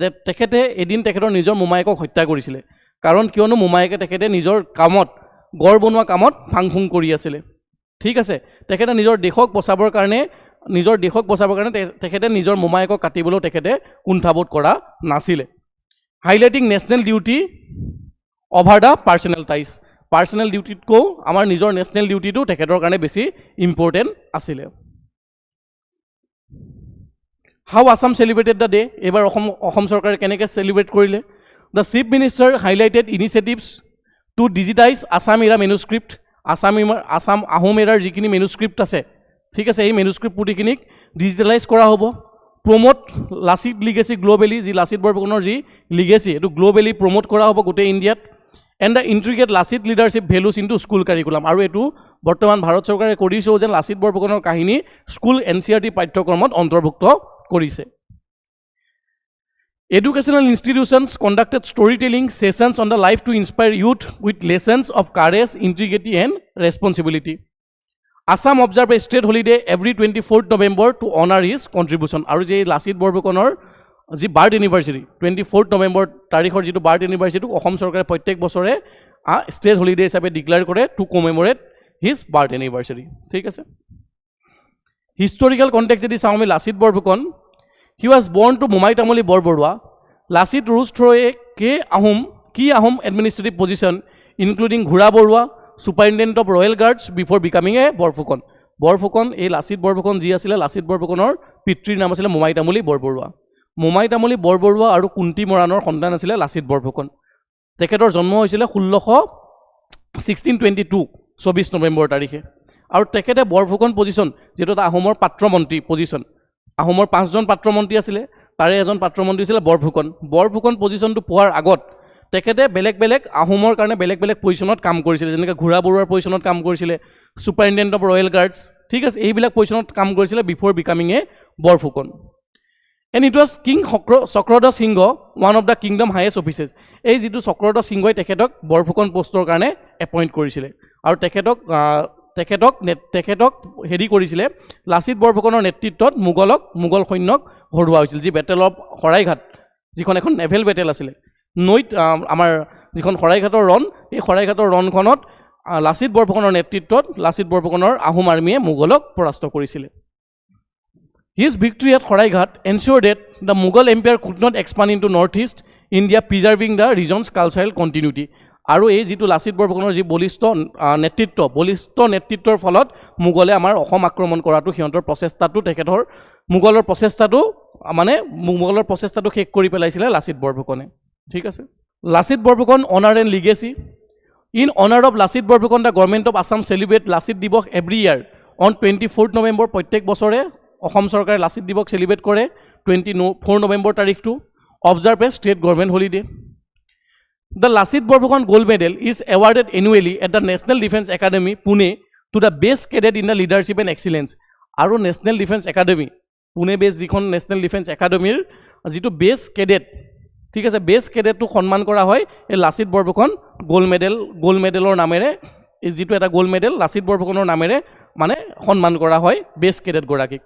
যে তেখেতে এদিন তেখেতৰ নিজৰ মোমায়েকক হত্যা কৰিছিলে কাৰণ কিয়নো মোমায়েকে তেখেতে নিজৰ কামত গড় বনোৱা কামত ফাংফুং কৰি আছিলে ঠিক আছে তেখেতে নিজৰ দেশক বচাবৰ কাৰণে তেখেতে নিজৰ মোমায়েকক কাটিবলৈ তেখেতে কুণ্ঠাবোধ কৰা নাছিলে highlighting national duty over the personal ties personal duty ko amar nijor national duty to tekhetor karone beshi important asile how Assam celebrated the day ebar Ahom sarkar keneke celebrate korile the chief minister highlighted initiatives to digitize Assam era manuscript Assam Ahom era jikini manuscript ase thik ase ei manuscript putikinik digitalize kora hobo promote Lachit legacy globally ji Lachit Borphukanor ji legacy etu globally promote kora hobo gote Indiat and the integrate Lachit leadership values into school curriculum aru etu bortoman bharat sarkare koriso je Lachit Borphukanor kahini school NCERT pathyokromot antorbhukto korise educational institutions conducted storytelling sessions on the life to inspire youth with lessons of courage integrity and responsibility Assam observe a state holiday every 24th November to honor his contribution. Aru je Lachit Borphukanor ji birth anniversary 24th November tarikhor jitu birth anniversary to Ahom sarkare prottek bochore state holiday hisabe declare kore to commemorate his birth anniversary. Thik ase. Historical context jodi saumi Lachit Borphukan he was born to Mumai Tamoli Borborua. Lachit rose through a key Ahom administrative position including Ghura Borua Superintendent of Royal Guards before becoming a Borphukan. Borphukan, a Lachit Borphukan ji asile Lachit Borphukanor pitri naam asile Mumai Tamoli Borborua. Mumai Tamoli Borborua aru Kunti Moranor সন্তান asile Lachit Borphukan. তেখেতৰ জন্ম হৈছিলে 1622 24 নৱেম্বৰ তাৰিখে আৰু তেখেতে Borphukan position যেটো আহোমৰ পাত্ৰমন্ত্ৰী position আহোমৰ 5 জন পাত্ৰমন্ত্ৰী আছিলে তাৰে এজন পাত্ৰমন্ত্ৰী আছিল বৰফুকন পজিশনটো পোৱাৰ আগত তেখেতে বেলেগ আহোমৰ কাৰণে বেলেগ পজিশনত কাম কৰিছিল যেনেকৈ ঘোৰা বৰুৱাৰ পজিশনত কাম কৰিছিল সুপাৰিনটেণ্ডেণ্ট অফ ৰয়েল গাৰ্ডছ ঠিক আছে এইবিলাক পজিশনত কাম কৰিছিল before becoming A Borphukan and it was King Chakradhar Singh one of the kingdom highest officers এই যেটো Chakradhar Singh তেখেতক বৰফুকন পোষ্টৰ কাৰণে এপইন্ট কৰিছিল আৰু তেখেতক হেৰি কৰিছিল লাচিত বৰফুকনৰ নেতৃত্বত মুগল সৈন্যক হৰুৱা হৈছিল যি বেটেল অফ শৰাইঘাট যিখন এখন নেভেল বেটেল আছিল নৈত আমাৰ যিখন শৰাইঘাটৰ ৰণ এই শৰাইঘাটৰ ৰণখনত লাচিত বৰফুকনৰ নেতৃত্বত লাচিত বৰফুকনৰ আহোম আৰ্মিয়ে মুগলক পৰাস্ত কৰিছিল His victory at Saraighat ensured that the Mughal Empire could not expand into northeast India, preserving the region's cultural continuity. আৰু এই যেটো লাচিত বৰফুকনৰ যি বলিষ্ঠ নেতৃত্বৰ ফলত মুগলে আমাৰ অসম আক্ৰমণ কৰাটো হিয়ন্তৰ প্ৰচেষ্টাটো তেখেতৰ মুগলৰ প্ৰচেষ্টাটো শেষ কৰি পেলাইছিল লাচিত বৰফুকনে ঠিক আছে Lachit Borphukan honor and legacy in honor of Lachit Borphukan the government of Assam celebrate Lachit Divas every year on 24th November প্ৰত্যেক বছৰে অসম চৰকাৰে লাচিত দিৱস সেলিব্ৰেট কৰে 24 নৱেম্বৰ তাৰিখটো observe a state government holiday the Lachit Borphukan gold medal is awarded annually at the National Defence Academy Pune to the best cadet in the leadership and excellence আৰু National Defence Academy Pune base যিখন National Defence Academy যেটো base cadet ঠিক আছে base কেডেটটো সন্মান কৰা হয় এই Lachit Borphukan gold মেডেলৰ নামেৰে এই যেটো এটা গোল্ড মেডেল লাচিত বৰফুকনৰ নামেৰে মানে সন্মান কৰা হয় বেস কেডেট গৰাকীক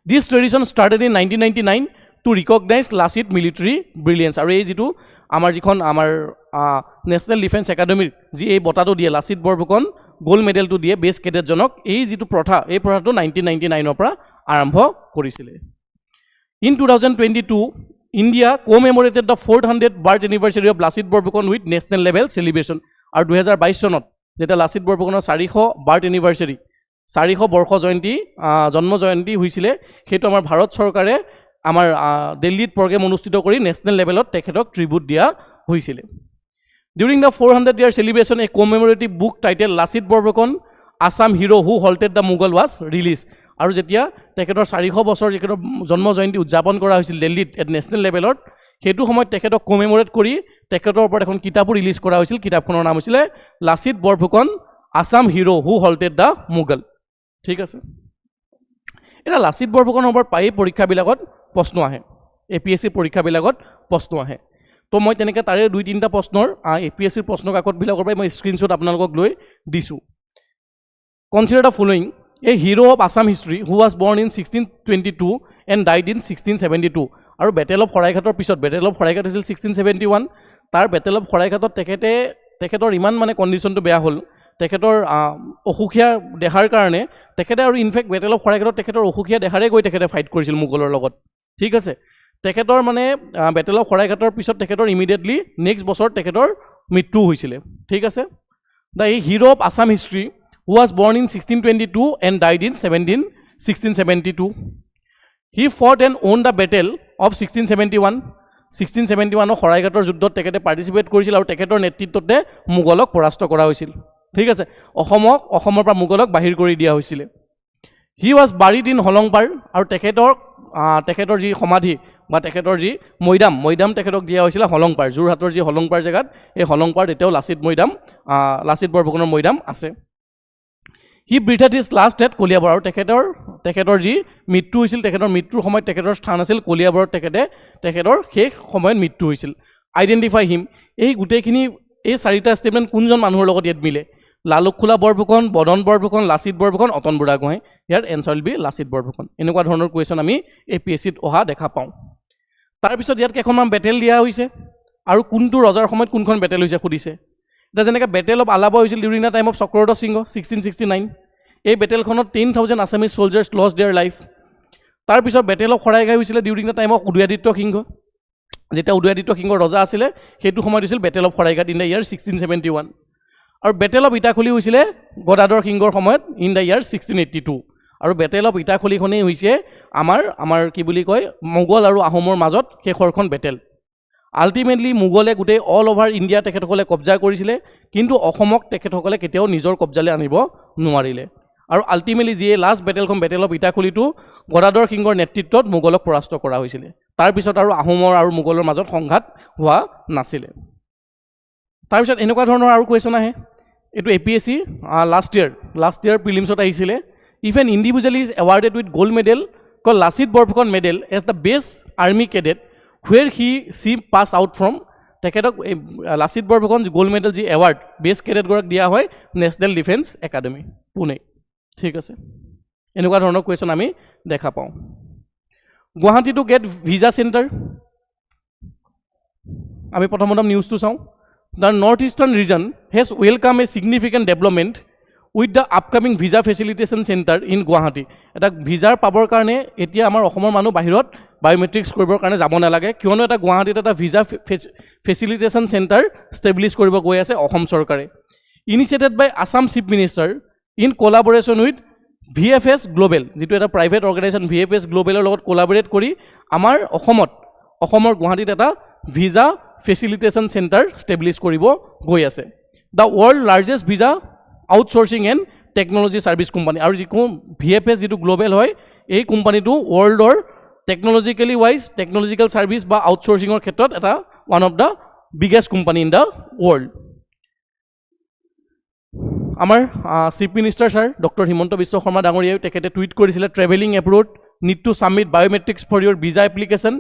This tradition started in 1999 to recognize Lachit military brilliance আৰু এই যেটো আমাৰ National Defence Academy যি এই বটাটো দিয়ে লাচিত বৰফুকন গোল্ড মেডেলটো দিয়ে বেস কেডেট জনক এই যেটো প্ৰথা এই প্ৰথাটো 1999 ৰ পৰা আৰম্ভ কৰিছিল In 2022 India commemorated the 400th birth anniversary of Lachit Borphukan with national level celebration আৰু 2022 চনত যেটা লাচিত বৰফুকনৰ 400 বাৰ্থ এনিভাৰ্সাৰী 400 বৰ্ষ জয়ন্তী জন্ম জয়ন্তী হৈছিল হেতু আমাৰ ভাৰত চৰকাৰে আমাৰ দিল্লীত প্ৰগ্ৰেম অনুষ্ঠিত কৰি নেশ্যনেল লেভেলত তেখেতক ট্ৰিবিউট দিয়া হৈছিলে During the 400-year celebration, a commemorative book titled Lachit Borphukan, Assam Hero Who Halted the Mughal was released. আৰু যেতিয়া তেখেতৰ 400 বছৰ যেখেতৰ জন্ম জয়ন্তী উদযাপন কৰা হৈছিল দিল্লীত এট নেশ্যনেল লেভেলত সেইটো সময়ত তেখেতক কমেমোৰেট কৰি তেখেতৰ ওপৰত এখন কিতাপো ৰিলিজ কৰা হৈছিল কিতাপখনৰ নাম হৈছিল Lachit Borphukan Assam hero who halted the Mughal ঠিক আছে এটা লাচিত বৰফুকনৰ ওপৰত পাই পৰীক্ষাবিলাকত প্ৰশ্ন আহে এপিএসসি পৰীক্ষাবিলাকত প্ৰশ্ন আহে তো মই তেনেকৈ তাৰে 2-3টা প্ৰশ্নৰ এপিএসসিৰ প্ৰশ্ন কাকতবিলাকৰ পৰা মই স্ক্ৰীনশ্বট আপোনালোকক লৈ দিছোঁ Consider the following a hero of Assam history who was born in 1622 and died in 1672 আৰু Battle of Saraighator পিছত Battle of Saraighat হৈছিল 1671 তাৰ Battle of Saraighatot তেখেতৰ ইমান মানে কণ্ডিশ্যনটো বেয়া হ'ল তেখেতৰ অসুখীয়া দেহাৰ কাৰণে তেখেতে আৰু ইনফেক্ট Battle of Saraighatot তেখেতৰ অসুখীয়া দেহাৰে গৈ তেখেতে ফাইট কৰিছিল মুঘলৰ লগত ঠিক আছে তেখেতৰ মানে Battle of Saraighator পিছত তেখেতৰ ইমিডিয়েটলি নেক্সট বছৰ তেখেতৰ মৃত্যু হৈছিল ঠিক আছে the hero of Assam history who was born in 1622 and died in 1672. He fought and won the battle of 1671. 1671 Saraighator যুদ্ধত তেখেতে পাৰ্টিসিপেট কৰিছিল আৰু তেখেতৰ নেতৃত্বতে মুঘলক পৰাস্ত কৰা হৈছিল ঠিক আছে অসমৰ পৰা মুঘলক বাহিৰ কৰি দিয়া হৈছিল He was buried in হলংপাৰ আৰু তেখেতৰ যি সমাধি বা তেখেতৰ যি মৈদাম তেখেতক দিয়া হৈছিল হলংপাৰ যোৰহাটৰ যি হলংপাৰ জেগাত এই হলংপাৰ এতিয়াও লাচিত বৰফুকনৰ মৈদাম আছে He breathed his last at Kaliabor আৰু তেখেতৰ যি মৃত্যু হৈছিল তেখেতৰ মৃত্যুৰ সময়ত তেখেতৰ স্থান আছিল কলিয়াবৰত তেখেতৰ শেষ সময়ত মৃত্যু হৈছিল আইডেন্টিফাই হিম এই গোটেইখিনি এই চাৰিটা ষ্টেটমেণ্ট কোনজন মানুহৰ লগত ইয়াত মিলে লালুকখোলা বৰফুকন বদন বৰফুকন লাচিত বৰফুকন অতন বুঢ়াগোহাঁই ইয়াৰ answer will be Lachit Borphukan এনেকুৱা ধৰণৰ কুৱেশ্যন আমি এপিএসচিত অহা দেখা পাওঁ তাৰপিছত ইয়াত কেইখনমান বেটেল দিয়া হৈছে আৰু কোনটো ৰজাৰ সময়ত কোনখন বেটেল হৈছে সুধিছে এটা যেনেকৈ বেটেল অফ আলাবা হৈছিল during the time of Chakravarti Singha 1669 এই বেটেলখনত 10,000 Assamese soldiers lost their life তাৰপিছত বেটেল অফ শৰাইঘাট হৈছিলে during the time of Udayaditya Singha যেতিয়া উদয়াদিত্য সিংহ ৰজা আছিলে সেইটো সময়ত হৈছিল battle of Saraighat in the year 1671 আৰু বেটেল অফ ইটাখুলি হৈছিলে গদাধৰ সিংহৰ সময়ত ইন দ্য ইয়াৰ 1682 আৰু বেটেল অফ ইটাখুলিখনেই হৈছে আমাৰ কি বুলি কয় মোগল আৰু আহোমৰ মাজত শেষৰখন বেটেল আল্টিমেটলি মুঘলে গোটেই অল অভাৰ ইণ্ডিয়া তেখেতসকলে কব্জা কৰিছিলে কিন্তু অসমক তেখেতসকলে কেতিয়াও নিজৰ কব্জালৈ আনিব নোৱাৰিলে আৰু আল্টিমেটলি যিয়ে লাষ্ট বেটেলখন বেটেল অফ ইটাখুলিটো গদাধৰ সিংহৰ নেতৃত্বত মুঘলক পৰাস্ত কৰা হৈছিলে তাৰপিছত আৰু আহোমৰ আৰু মুঘলৰ মাজত সংঘাত হোৱা নাছিলে তাৰপিছত এনেকুৱা ধৰণৰ আৰু কুৱেশ্যন আহে এইটো এপিএসচি লাষ্ট ইয়াৰ প্ৰিলিমছত আহিছিলে if an individual is awarded with gold medal call Lachit Borphukan medal as the best army cadet where she pass out from তেখেতক লাচিত বৰফুকন গোল্ড মেডেল যি এৱাৰ্ড বেষ্ট কেডেট গৰাক দিয়া হয় নেশ্যনেল ডিফেন্স একাডেমি পুনে ঠিক আছে এনেকুৱা ধৰণৰ কুৱেশ্যন আমি দেখা পাওঁ Guwahati to get visa centre আমি প্ৰথম নিউজটো চাওঁ the north eastern region has welcome a significant development with the upcoming visa facilitation centre in Guwahati এটা ভিজাৰ পাবৰ কাৰণে এতিয়া আমাৰ অসমৰ মানুহ বাহিৰত বায়োমেট্ৰিক্স কৰিবৰ কাৰণে যাব নালাগে কিয়নো এটা গুৱাহাটীত এটা ভিজা ফেচিলিটেশ্যন চেণ্টাৰ ষ্টেবলিছ কৰিব গৈ আছে অসম চৰকাৰে initiated by Assam chief minister in collaboration with VFS global যিটো এটা প্ৰাইভেট অৰ্গেনাইজেশ্যন VFS গ্লোবেলৰ লগত কোলাবৰেট কৰি আমাৰ অসমৰ গুৱাহাটীত এটা ভিজা ফেচিলিটেশ্যন চেণ্টাৰ ষ্টেবলিছ কৰিব গৈ আছে the world largest visa outsourcing and technology service company আৰু যিটো VFS যিটো গ্লোবেল হয় এই কোম্পানীটো ৱৰ্ল্ডৰ টেকনলজিকেল ছাৰ্ভিচ বা আউটচোৰ্চিঙৰ ক্ষেত্ৰত এটা one of the biggest company in the world আমাৰ chief minister sir doctor Himanta Biswa Sarma ডাঙৰীয়াই তেখেতে টুইট কৰিছিলে travelling abroad need to submit biometrics for your visa application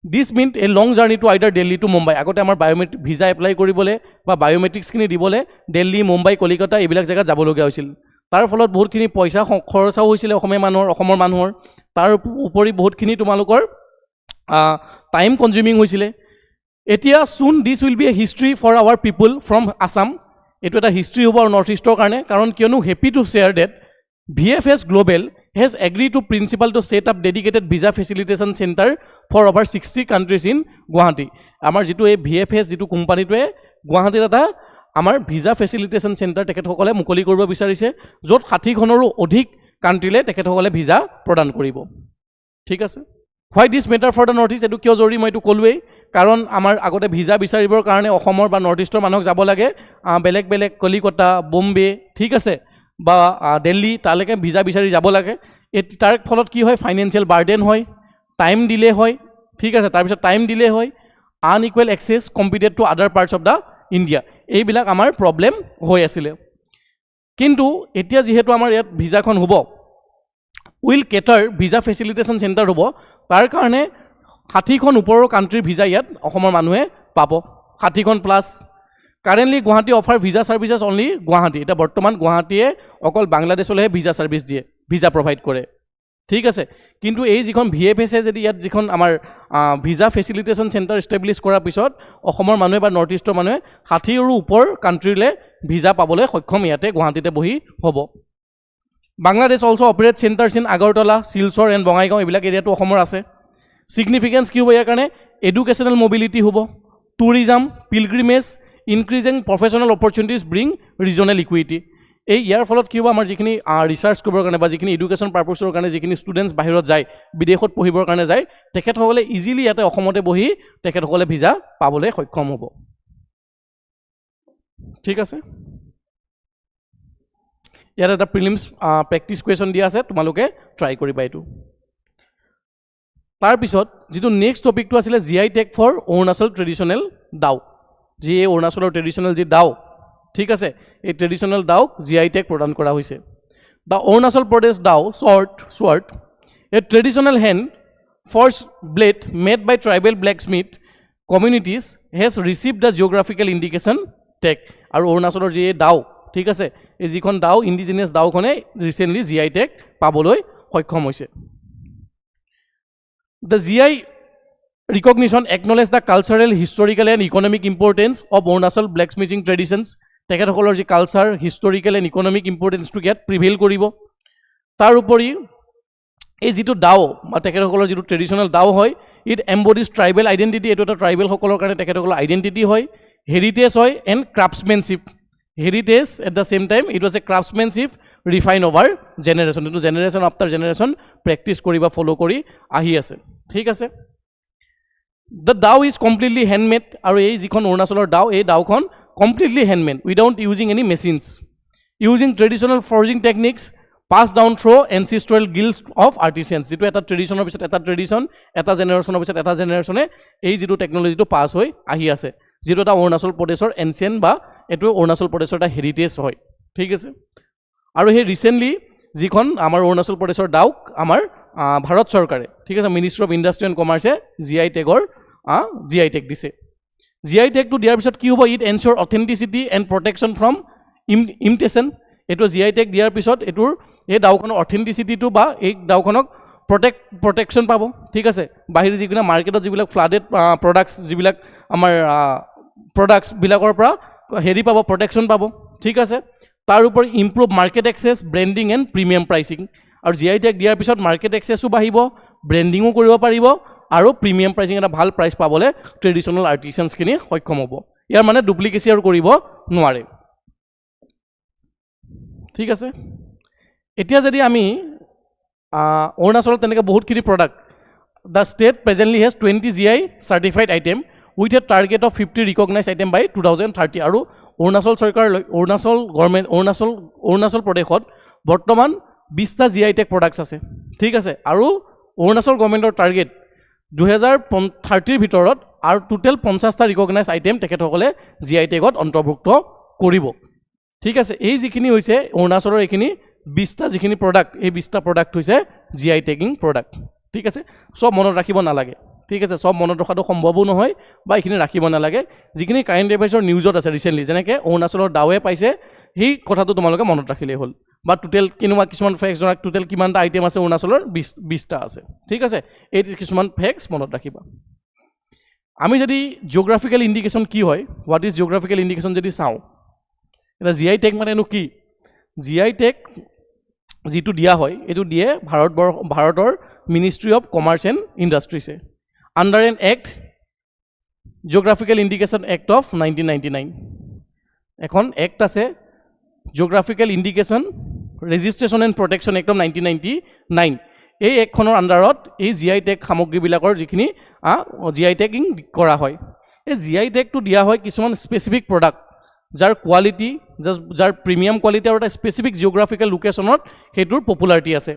this meant a long journey to either Delhi to Mumbai আগতে আমাৰ biometric ভিজা apply কৰিবলৈ বা বায়োমেট্ৰিক্সখিনি দিবলৈ দিল্লী মুম্বাই কলিকতা এইবিলাক জেগাত যাবলগীয়া হৈছিল তাৰ ফলত বহুতখিনি পইচা খৰচাও হৈছিলে অসমৰ মানুহৰ তাৰ উপৰি বহুতখিনি তোমালোকৰ টাইম কনজিউমিং হৈছিলে এতিয়া soon this will be a history for our people from Assam এইটো এটা হিষ্ট্ৰী হ'ব আৰু নৰ্থ ইষ্টৰ কাৰণে কাৰণ কিয়নো happy to share that VFS global has agree to principle to set up dedicated visa facilitation centre for over 60 countries in Guwahati আমাৰ যিটো এই VFS যিটো কোম্পানীটোৱে গুৱাহাটীত এটা আমাৰ ভিজা ফেচিলিটেশ্যন চেণ্টাৰ তেখেতসকলে মুকলি কৰিব বিচাৰিছে য'ত 60খনৰো অধিক কাণ্ট্ৰিলৈ তেখেতসকলে ভিজা প্ৰদান কৰিব ঠিক আছে why this matter for the north east, এইটো কিয় জৰুৰী মই এইটো ক'লোৱেই, কাৰণ আমাৰ আগতে ভিজা বিচাৰিবৰ কাৰণে অসমৰ বা নৰ্থ ইষ্টৰ মানুহক যাব লাগে বেলেগ বেলেগ কলিকতা, বোম্বে, ঠিক আছে, বা দিল্লী, তালৈকে ভিজা বিচাৰি যাব লাগে। তাৰ ফলত কি হয়, ফাইনেন্সিয়েল বাৰ্ডেন হয়, টাইম ডিলে হয়, ঠিক আছে, তাৰপিছত টাইম ডিলে হয়, আনইকুৱেল এক্সেছ কম্পিটেড টু আদাৰ পাৰ্টছ অফ দ্য ইণ্ডিয়া, এইবিলাক আমাৰ প্ৰব্লেম হৈ আছিলে। কিন্তু এতিয়া যিহেতু আমাৰ ইয়াত ভিজাখন হ'ব, will cater visa facilitation centre হ'ব, তাৰ কাৰণে 60খন ওপৰৰ কাণ্ট্ৰিৰ ভিজা ইয়াত অসমৰ মানুহে পাব, 60খন প্লাছ। কাৰেণ্টলি গুৱাহাটী অফাৰ ভিজা ছাৰ্ভিচেছ অনলি গুৱাহাটী, এতিয়া বৰ্তমান গুৱাহাটীয়ে অকল বাংলাদেশলৈহে ভিজা ছাৰ্ভিচ দিয়ে, ভিজা প্ৰভাইড কৰে, ঠিক আছে। কিন্তু এই যিখন VFSে যদি ইয়াত যিখন আমাৰ ভিজা ফেচিলিটেশ্যন চেণ্টাৰ ইষ্টাব্লিছ কৰাৰ পিছত অসমৰ মানুহে বা নৰ্থ ইষ্টৰ মানুহে 60ৰো ওপৰ কাণ্ট্ৰিলৈ ভিজা পাবলৈ সক্ষম ইয়াতে গুৱাহাটীতে বহি হ'ব। Bangladesh also' operate centres in Agartala, Silchar and Bongaigaon, এইবিলাক এৰিয়াটো অসমৰ আছে। ছিগনিফিকেঞ্চ কি হ'ব ইয়াৰ কাৰণে, এডুকেশ্যনেল মবিলিটি হ'ব, tourism, pilgrimage, increasing professional opportunities bring regional equity. এই ইয়াৰ ফলত কি হ'ব, আমাৰ যিখিনি ৰিচাৰ্চ কৰিবৰ কাৰণে বা যিখিনি এডুকেশ্যন পাৰ্পছৰ কাৰণে যিখিনি ষ্টুডেণ্টছ বাহিৰত যায়, বিদেশত পঢ়িবৰ কাৰণে যায়, তেখেতসকলে ইজিলি ইয়াতে অসমতে বহি তেখেতসকলে ভিজা পাবলৈ সক্ষম হ'ব, ঠিক আছে। ইয়াত এটা প্ৰিলিমছ প্ৰেক্টিছ কুৱেশ্যন দিয়া আছে, তোমালোকে ট্ৰাই কৰিবা এইটো। তাৰপিছত যিটো নেক্সট টপিকটো আছিলে GI tag for Arunachal traditional dao, যি এই অৰুণাচলৰ ট্ৰেডিশ্যনেল যি ডাউ, ঠিক আছে, এই ট্ৰেডিশ্যনেল ডাউক GI টেগ প্ৰদান কৰা হৈছে। The Arunachal Pradesh dao sword, a traditional hand forged blade made by tribal blacksmith communities has received the geographical indication tag. আৰু অৰুণাচলৰ যি এই ডাউ, ঠিক আছে, এই যিখন ডাউ ইণ্ডিজিনিয়াছ ডাউখনে ৰিচেণ্টলি GI টেগ পাবলৈ সক্ষম হৈছে। The GI recognition acknowledge the cultural, historical and economic importance of Arunachal blacksmithing traditions, তেখেতসকলৰ যি কালচাৰ, হিষ্টৰিকেল এণ্ড ইকনমিক ইম্পৰ্টেঞ্চটো ইয়াত প্ৰিভেইল কৰিব। তাৰ উপৰি এই যিটো ডাউ বা তেখেতসকলৰ যিটো ট্ৰেডিশ্যনেল ডাউ হয়, ইট এম্বডিজ ট্ৰাইবেল আইডেণ্টিটি, এইটো এটা ট্ৰাইবেলসকলৰ কাৰণে তেখেতসকলৰ আইডেণ্টিটি হয়, হেৰিটেজ হয় and craftsmanship, heritage at the same time it was a craftsmanship refine over generation, এইটো জেনেৰেশ্যন আফটাৰ জেনেৰেশ্যন প্ৰেক্টিছ কৰি বা ফ'ল' কৰি আহি আছে, ঠিক আছে। The dao is completely handmade, আৰু এই যিখন অৰুণাচলৰ ডাউ, এই ডাউখন completely handmade without using any machines, using traditional forging techniques pass down through এনচিষ্ট্ৰেল Guilds of আৰ্টিচিয়ানছ, যিটো এটা ট্ৰেডিশ্যনৰ পিছত এটা ট্ৰেডিশ্যন, এটা জেনেৰেশ্যনৰ পিছত এটা জেনেৰেশ্যনে এই যিটো টেকন'লজিটো পাছ হৈ আহি আছে, যিটো এটা অৰুণাচল প্ৰদেশৰ এনচিয়েণ্ট বা এইটো অৰুণাচল প্ৰদেশৰ এটা হেৰিটেজ হয়, ঠিক আছে। আৰু সেই ৰিচেণ্টলি যিখন আমাৰ অৰুণাচল প্ৰদেশৰ ডাউক আমাৰ ভাৰত চৰকাৰে, ঠিক আছে, মিনিষ্ট্ৰী অফ ইণ্ডাষ্ট্ৰি এণ্ড কমাৰ্চে GI টেগ দিছে। GI টেগটো দিয়াৰ পিছত কি হ'ব, it ensure authenticity and protection from imitation, এইটো GI টেগ দিয়াৰ পিছত এইটোৰ এই ডাউখনৰ অথেণ্টিচিটিটো বা এই ডাউখনক প্ৰটেকশ্যন পাব, ঠিক আছে। বাহিৰ যিবিলাক মাৰ্কেটত যিবিলাক ফ্লাডেড প্ৰডাক্টছ, যিবিলাক আমাৰ প্ৰডাক্টছবিলাকৰ পৰা হেৰি পাব, প্ৰটেকশ্যন পাব, ঠিক আছে। তাৰ উপৰি improve market access, branding and premium pricing, আৰু GI টেগ দিয়াৰ পিছত মাৰ্কেট এক্সেছো বাঢ়িব, ব্ৰেণ্ডিঙো কৰিব পাৰিব, আৰু প্ৰিমিয়াম প্ৰাইচিং এটা ভাল প্ৰাইচ পাবলৈ ট্ৰেডিশ্যনেল আৰ্টিচিয়ানছখিনি সক্ষম হ'ব। ইয়াৰ মানে ডুপ্লিকেচি আৰু কৰিব নোৱাৰে, ঠিক আছে। এতিয়া যদি আমি অৰুণাচলত তেনেকৈ বহুতখিনি product, the state presently has 20 GI certified item with a target of 50 recognize item by 2030, আৰু অৰুণাচল চৰকাৰলৈ অৰুণাচল প্ৰদেশত বৰ্তমান 20টা GI টেগ প্ৰডাক্টছ আছে, ঠিক আছে। আৰু অৰুণাচল গভৰ্ণমেণ্টৰ টাৰ্গেট 2030ৰ ভিতৰত আৰু টোটেল 50টা ৰিকগনাইজ আইটেম তেখেতসকলে GI টেগত অন্তৰ্ভুক্ত কৰিব, ঠিক আছে। এই যিখিনি হৈছে অৰুণাচলৰ এইখিনি 20টা যিখিনি প্ৰডাক্ট, এই 20টা প্ৰডাক্ট হৈছে GI টেগিং প্ৰডাক্ট, ঠিক আছে। চব মনত ৰাখিব নালাগে, ঠিক আছে, চব মনত ৰখাটো সম্ভৱো নহয় বা এইখিনি ৰাখিব নালাগে। যিখিনি কাৰেণ্ট এফেয়াৰ্ছৰ নিউজত আছে ৰিচেণ্টলি, যেনেকৈ অৰুণাচলৰ ডাৱে পাইছে, সেই কথাটো তোমালোকে মনত ৰাখিলেই হ'ল, বা টোটেল কিছুমান ফেক্স জনাক টোটেল কিমানটা আইটেম আছে অৰুণাচলৰ, 20টা আছে, ঠিক আছে। এই কিছুমান ফেক্স মনত ৰাখিবা। আমি যদি জিঅ'গ্ৰাফিকেল ইণ্ডিকেশ্যন কি হয়, হোৱাট ইজ জিঅ'গ্ৰাফিকেল ইণ্ডিকেশ্যন যদি চাওঁ, এটা GI টেগ মানেনো কি? GI টেগ যিটো দিয়া হয়, এইটো দিয়ে ভাৰতৰ মিনিষ্ট্ৰী অফ কমাৰ্চ এণ্ড ইণ্ডাষ্ট্ৰিজে under an act, geographical indication act of 1999, এখন এক্ট আছে, geographical indication registration and protection act of 1999। এই একখনৰ আণ্ডাৰত এই GI টেগ সামগ্ৰীবিলাকৰ যিখিনি GI টেগিং কৰা হয় এই GI টেগটো দিয়া হয় কিছুমান স্পেচিফিক প্ৰডাক্ট যাৰ কোৱালিটি যাৰ প্ৰিমিয়াম কোৱালিটি আৰু এটা স্পেচিফিক জিঅ'গ্ৰাফিকেল লোকেশ্যনত সেইটোৰ পপুলাৰিটি আছে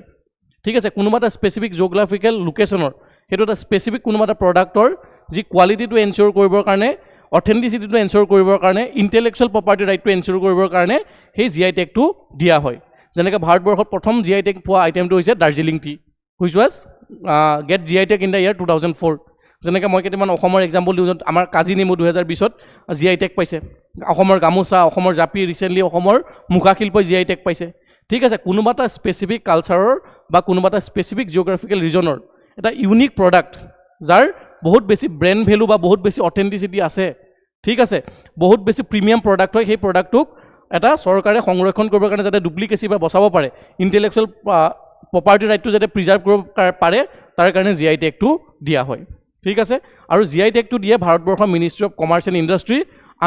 ঠিক আছে কোনোবা এটা স্পেচিফিক জিঅ'গ্ৰাফিকেল লোকেশ্যনৰ সেইটো এটা স্পেচিফিক কোনোবা এটা প্ৰডাক্টৰ যি কোৱালিটিটো এনচিয়ৰ কৰিবৰ কাৰণে অথেণ্টিচিটিটো এনচিয়ৰ কৰিবৰ কাৰণে ইণ্টেলেকচুৱেল প্ৰপাৰ্টি ৰাইটটো এনচিয়ৰ কৰিবৰ কাৰণে সেই GI টেগটো দিয়া হয় যেনেকৈ ভাৰতবৰ্ষত প্ৰথম GI টেগ পোৱা আইটেমটো হৈছে Darjeeling tea which was get GI tag in the year 2004 যেনেকৈ মই কেইটামান অসমৰ এক্সাম্পল দিওঁ আমাৰ কাজি নেমু 2020ত GI টেগ পাইছে অসমৰ গামোচা অসমৰ জাপি ৰিচেণ্টলি অসমৰ মুখাশিল্পই GI টেগ পাইছে ঠিক আছে কোনোবা এটা স্পেচিফিক কালচাৰৰ বা কোনোবা এটা স্পেচিফিক জিঅ'গ্ৰাফিকেল ৰিজনৰ এটা ইউনিক প্ৰডাক্ট যাৰ বহুত বেছি ব্ৰেণ্ড ভেলু বা বহুত বেছি অথেণ্টিচিটি আছে ঠিক আছে বহুত বেছি প্ৰিমিয়াম প্ৰডাক্ট হয় সেই প্ৰডাক্টটোক এটা চৰকাৰে সংৰক্ষণ কৰিবৰ কাৰণে যাতে ডুপ্লিকেচি বা বচাব পাৰে ইণ্টেলেকচুৱেল প্ৰপাৰ্টি ৰাইটটো যাতে প্ৰিজাৰ্ভ কৰিব পাৰে তাৰ কাৰণে GI টেগটো দিয়া হয় ঠিক আছে আৰু GI টেগটো দিয়ে ভাৰতবৰ্ষৰ ministry of commerce and industry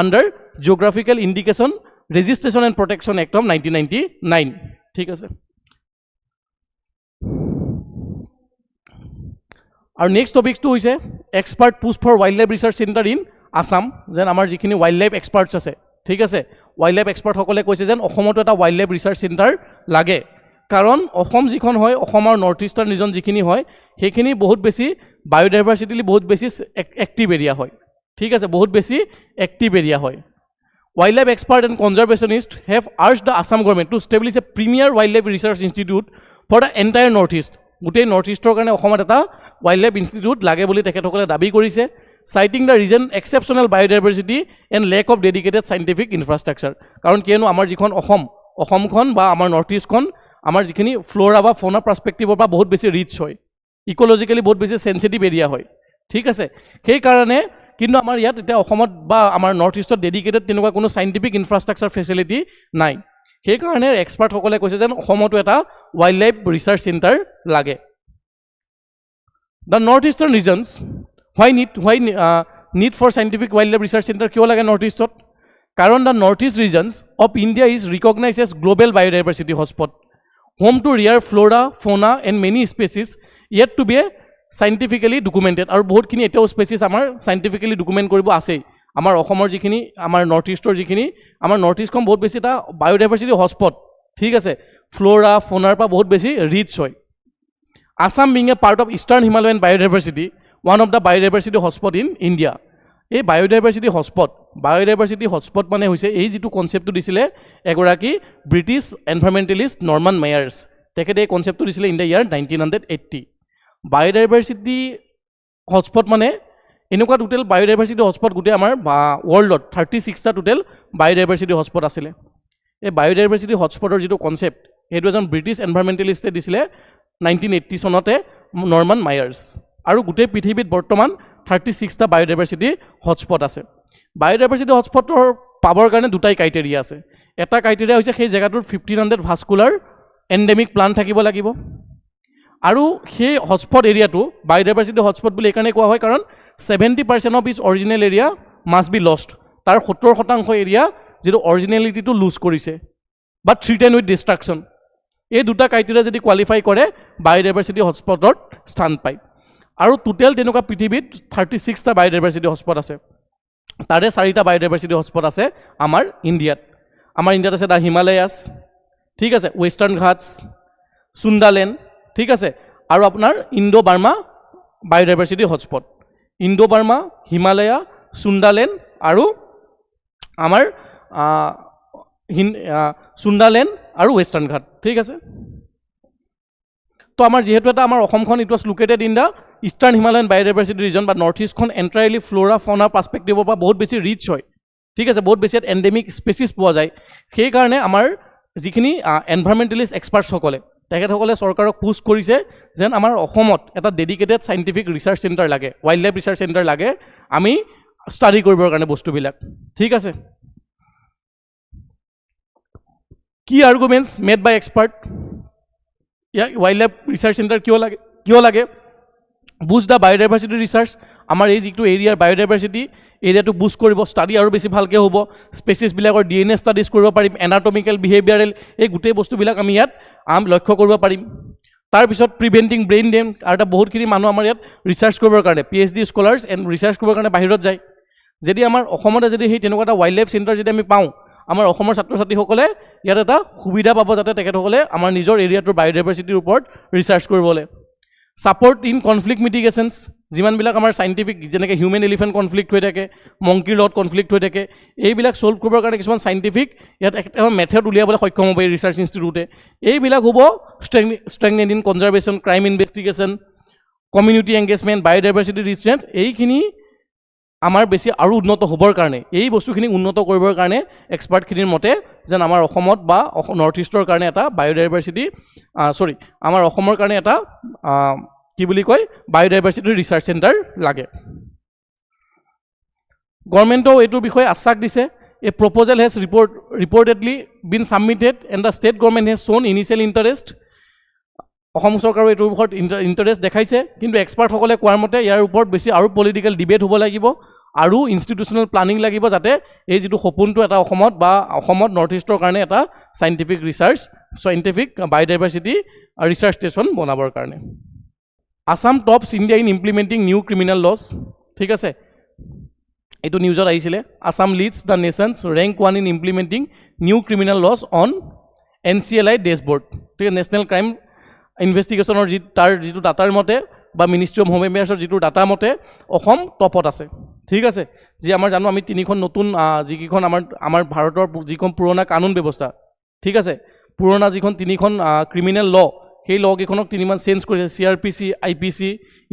under geographical indication registration and protection act of 1999 ঠিক আছে আৰু নেক্সট টপিকটো হৈছে expert post for wild life research centre in Assam যেন আমাৰ যিখিনি ৱাইল্ড লাইফ এক্সপাৰ্টছ আছে ঠিক আছে ৱাইল্ড লাইফ এক্সপাৰ্টসকলে কৈছে যেন অসমতো এটা ৱাইল্ড লাইফ ৰিচাৰ্চ চেণ্টাৰ লাগে কাৰণ অসম যিখন হয় অসমৰ নৰ্থ ইষ্টাৰ্ণ ৰিজন যিখিনি হয় সেইখিনি বহুত বেছি বায়'ডাইভাৰ্চিটিলি বহুত বেছি এক্টিভ এৰিয়া হয় ঠিক আছে বহুত বেছি এক্টিভ এৰিয়া হয় wildlife expert and conservationist have urge the Assam government to establish a premier wildlife research institute for the entire north east গোটেই নৰ্থ ইষ্টৰ কাৰণে অসমত এটা ৱাইল্ড লাইফ ইনষ্টিটিউট লাগে বুলি তেখেতসকলে দাবী কৰিছে citing the region exceptional biodiversity and lack of dedicated scientific infrastructure কাৰণ কিয়নো আমাৰ যিখন অসমখন বা আমাৰ নৰ্থ ইষ্টখন আমাৰ যিখিনি ফ্লোৰা বা ফৌনা পাৰ্সপেক্টিভৰ পৰা বহুত বেছি ৰিচ হয় ইকোলজিক্যালি বহুত বেছি সেনসিটিভ এৰিয়া হয় ঠিক আছে সেই কাৰণে কিন্তু আমাৰ ইয়াত এটা অসমত বা আমাৰ নৰ্থ ইষ্টত ডেডিকেটেড তেনেকুৱা কোনো সাইন্টিফিক ইনফ্ৰাষ্ট্ৰাকচাৰ ফেসিলিটি নাই সেই কাৰণে এক্সপাৰ্ট সকলে কৈছে যেন অসমতো এটা ৱাইল্ড লাইফ ৰিচাৰ্চ চেণ্টাৰ লাগে the northeastern regions why need for scientific wildlife research center কিয় লাগে নৰ্থ ইষ্টত কাৰণ the northeast regions of India is recognized as global biodiversity hotspot home to rare flora fauna and many species yet to be scientifically documented আৰু বহুতখিনি এটাও species আমাৰ scientifically document কৰিব আছে আমাৰ অসমৰ যিখিনি আমাৰ নৰ্থ ইষ্টৰ যিখিনি আমাৰ নৰ্থ ইষ্টখন বহুত বেছি এটা বায়োডাইভাৰ্চিটি হটস্পট ঠিক আছে ফ্লোৰা ফৌনাৰ পৰা বহুত বেছি ৰিচ হয় Assam being a part of Eastern Himalayan biodiversity, one of the biodiversity hotspot in India. A biodiversity hotspot মানে হৈছে এই যেটো কনসেপ্টটো দিছিলে এগৰাকী ব্ৰিটিছ এনভাইৰনমেন্টালিষ্ট নৰ্মান মেয়াৰ্স তেখেতে এই কনসেপ্টটো দিছিলে ইন দ্য ইয়াৰ 1980 বায়োডাইভাৰ্চিটি হটস্পট মানে এনেকুৱা টোটাল বায়োডাইভাৰ্চিটি হটস্পট গোটে আমাৰ ওয়াৰ্ল্ডত 36 টা টোটাল বায়োডাইভাৰ্চিটি হটস্পট আছিলে এই বায়োডাইভাৰ্চিটি হটস্পটৰ যেটো কনসেপ্ট হেটো এজন ব্ৰিটিছ এনভাইৰনমেন্টালিষ্টে দিছিলে 1980 চনতে নৰ্মান মায়াৰ্স আৰু গোটেই পৃথিৱীত বৰ্তমান 36 টা বায়োডাইভাৰ্চিটি হটস্পট আছে বায়োডাইভাৰ্চিটি হটস্পটৰ পাবৰ কাৰণে দুটাই ক্ৰাইটেৰিয়া আছে এটা ক্ৰাইটেৰিয়া হৈছে সেই জায়গাটোৰ 1500 ভাস্কুলাৰ এন্ডেমিক প্লান্ট থাকিব লাগিব আৰু সেই হটস্পট এৰিয়াটো বায়োডাইভাৰ্চিটি হটস্পট বুলি একাৰণে কোৱা হয় কাৰণ 70% of is original area must B lost তাৰ 70% এৰিয়া যেটো অৰিজিনেলিটিটো লুজ কৰিছে বাট থ্ৰিটেন উইথ ডিষ্ট্ৰাকশন এই দুটা ক্ৰাইটেৰিয়া যদি কোৱালিফাই কৰে বায়োডাইভাৰ্চিটি হটস্পটত স্থান পায় আৰু টোটাল তেনেকুৱা পৃথিৱীত 36 টা বায়োডাইভাৰ্চিটি হটস্পট আছে তাৰে 4টা বায়োডাইভাৰ্চিটি হটস্পট আছে আমাৰ ইণ্ডিয়াত আছে দা হিমালয়াছ ঠিক আছে ৱেষ্টাৰ্ণ ঘাটছ সুন্দালেণ্ড ঠিক আছে আৰু আপোনাৰ Indo Burma biodiversity hotspot Indo Burma Himalaya Sundaland আৰু আমাৰ সুন্দালেণ্ড আৰু ৱেষ্টাৰ্ণ ঘাট ঠিক আছে তো আমাৰ যেহেতু এটা আমাৰ অসমখন it was located in the eastern Himalayan biodiversity region বা নৰ্থ ইষ্টখন এন্টায়াৰলি ফ্লোৰা ফৌনা পাৰ্সপেক্টিভৰ পৰা বহুত বেছি ৰিচ হয় ঠিক আছে বহুত বেছি এন্ডেমিক স্পেচিছ পোৱা যায় সেই কাৰণে আমাৰ যিখিনি এনভাইৰনমেন্টালিষ্ট এক্সপাৰ্টছ সকলে তেখেতসকলে চৰকাৰক পুছ কৰিছে যেন আমাৰ অসমত এটা ডেডিকেটেড সাইন্টিফিক ৰিচাৰ্চ চেণ্টাৰ লাগে ৱাইল্ড লাইফ ৰিচাৰ্চ চেণ্টাৰ লাগে আমি ষ্টাডি কৰিবৰ কাৰণে বস্তুবিলাক ঠিক আছে কি arguments made by expert wildlife research centre কিয় লাগে বুজ দ্য বায়োডাইভাৰ্চিটি ৰিচাৰ্চ আমাৰ এই যিটো এৰিয়াৰ বায়োডাইভাৰ্চিটি এৰিয়াটো বুজ কৰিব ষ্টাডি আৰু বেছি ভালকৈ হ'ব স্পেচিছবিলাকৰ DNA ষ্টাডিজ কৰিব পাৰিম এনাটমিকেল বিহেভিয়াৰেল এই গোটেই বস্তুবিলাক আমি ইয়াত লক্ষ্য কৰিব পাৰিম তাৰপিছত প্ৰিভেণ্টিং ব্ৰেইন ড্ৰেইন, আৰু এটা বহুতখিনি মানুহ আমাৰ ইয়াত ৰিচাৰ্চ কৰিবৰ কাৰণে PhD স্কলাৰ্ছ এণ্ড ৰিচাৰ্চ কৰিবৰ কাৰণে বাহিৰত যায়। যদি আমাৰ অসমতে যদি সেই তেনেকুৱা এটা ৱাইল্ড লাইফ চেণ্টাৰ যদি আমি পাওঁ, আমাৰ অসমৰ ছাত্ৰ ছাত্ৰীসকলে ইয়াত এটা সুবিধা পাব যাতে তেখেতসকলে আমাৰ নিজৰ এৰিয়াটোৰ বায়'ডাইভাৰ্চিটিৰ ওপৰত ৰিচাৰ্চ কৰিবলৈ। ছাপৰ্ট ইন কনফ্লিক্ট মিটিগেশ্যনছ, যিমানবিলাক আমাৰ চাইণ্টিফিক যেনেকৈ হিউমেন এলিফেণ্ট কনফ্লিক্ট হৈ থাকে, মংকিৰ লগত কনফ্লিক্ট হৈ থাকে, এইবিলাক ছল্ভ কৰিবৰ কাৰণে কিছুমান চাইণ্টিফিক ইয়াত এটা মেথড উলিয়াবলৈ সক্ষম হ'ব এই ৰিচাৰ্চ ইনষ্টিটিউটে। এইবিলাক হ'ব strengthen in conservation, crime investigation, community engagement, biodiversity research, এইখিনি আমাৰ বেছি আৰু উন্নত হ'বৰ কাৰণে, এই বস্তুখিনি উন্নত কৰিবৰ কাৰণে এক্সপাৰ্টখিনিৰ মতে যেন আমাৰ অসমত বা নৰ্থ ইষ্টৰ কাৰণে এটা বায়'ডাইভাৰ্চিটি আমাৰ অসমৰ কাৰণে এটা কি বুলি কয় বায়'ডাইভাৰ্চিটি ৰিচাৰ্চ চেণ্টাৰ লাগে। গভৰ্ণমেণ্টেও এইটোৰ বিষয়ে আশ্বাস দিছে। A proposal has reportedly been submitted and the state government has shown initial interest. Assam চৰকাৰে এইটোৰ ওপৰত ইণ্টাৰেষ্ট দেখাইছে, কিন্তু এক্সপাৰ্টসকলে কোৱাৰ মতে ইয়াৰ ওপৰত বেছি আৰু পলিটিকেল ডিবেট হ'ব লাগিব আৰু ইনষ্টিটিউচনেল প্লানিং লাগিব, যাতে এই যিটো সপোনটো এটা অসমত নৰ্থ ইষ্টৰ কাৰণে এটা চাইণ্টিফিক বায়'ডাইভাৰ্চিটি ৰিচাৰ্চ ষ্টেচন বনাবৰ কাৰণে। Assam tops India in implementing new criminal laws, ঠিক আছে, এইটো নিউজত আহিছিলে। Assam leads the nations rank 1 in implementing new criminal laws on NCLI dashboard, ঠিক আছে, নেশ্যনেল ক্ৰাইম ইনভেষ্টিগেশ্যনৰ তাৰ যিটো ডাটাৰ মতে বা মিনিষ্ট্ৰী অফ হোম এফেয়াৰ্ছৰ যিটো ডাটা মতে অসম টপত আছে, ঠিক আছে। যি আমাৰ জানো আমি তিনিখন নতুন যিকেইখন আমাৰ ভাৰতৰ যিখন পুৰণা কানুন ব্যৱস্থা, ঠিক আছে, পুৰণা যিখন তিনিখন ক্ৰিমিনেল ল, সেই ল কেইখনক তিনিমান চেঞ্জ কৰিছে। CRPC, IPC,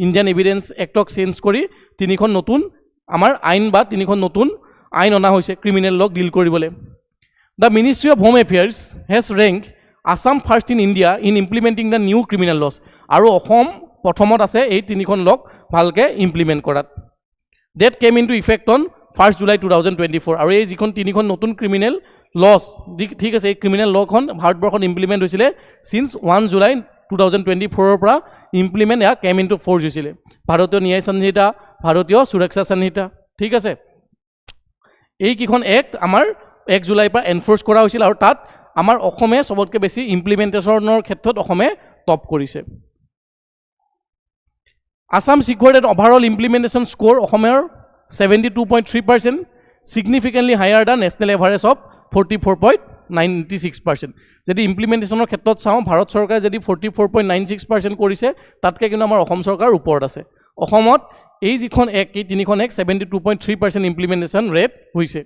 ইণ্ডিয়ান এভিডেন্স এক্টক চেঞ্জ কৰি তিনিখন নতুন আমাৰ আইন বা তিনিখন নতুন আইন অনা হৈছে ক্ৰিমিনেল লক ডিল কৰিবলৈ। The ministry of home affairs has rank Assam first in India in implementing the new criminal laws, আৰু অসম প্ৰথমত আছে এই তিনিখন লক ভালকৈ ইমপ্লিমেণ্ট কৰাত। That came into effect on 1 July 2024, আৰু এই যিখন তিনিখন নতুন ক্ৰিমিনেল লজ, ঠিক আছে, এই ক্ৰিমিনেল লখন ভাৰতবৰ্ষত ইমপ্লিমেণ্ট হৈছিলে সিন্স 1 জুলাই 2024 পৰা ইমপ্লিমেণ্ট এয়া কেম ইন টু ফ'ৰ্চ হৈছিলে। ভাৰতীয় ন্যায় সংহিতা, ভাৰতীয় সুৰক্ষা সংহিতা, ঠিক আছে, এইকেইখন এক্ট আমাৰ 1 জুলাইৰ পৰা এনফ'ৰ্চ কৰা হৈছিল, আৰু তাত আমাৰ অসমে চবতকৈ বেছি ইমপ্লিমেণ্টেশ্যনৰ ক্ষেত্ৰত অসমে টপ কৰিছে। Assam secured an overall implementation score অসমৰ 72.3%, significantly higher the national average of 44.96%। যদি ইমপ্লিমেণ্টেশ্যনৰ ক্ষেত্ৰত চাওঁ, ভাৰত চৰকাৰে যদি 44.96% কৰিছে, তাতকৈ কিন্তু আমাৰ অসম চৰকাৰ ওপৰত আছে। অসমত এই যিখন এই তিনিখন 72.3% ইমপ্লিমেণ্টেশ্যন ৰেট হৈছে।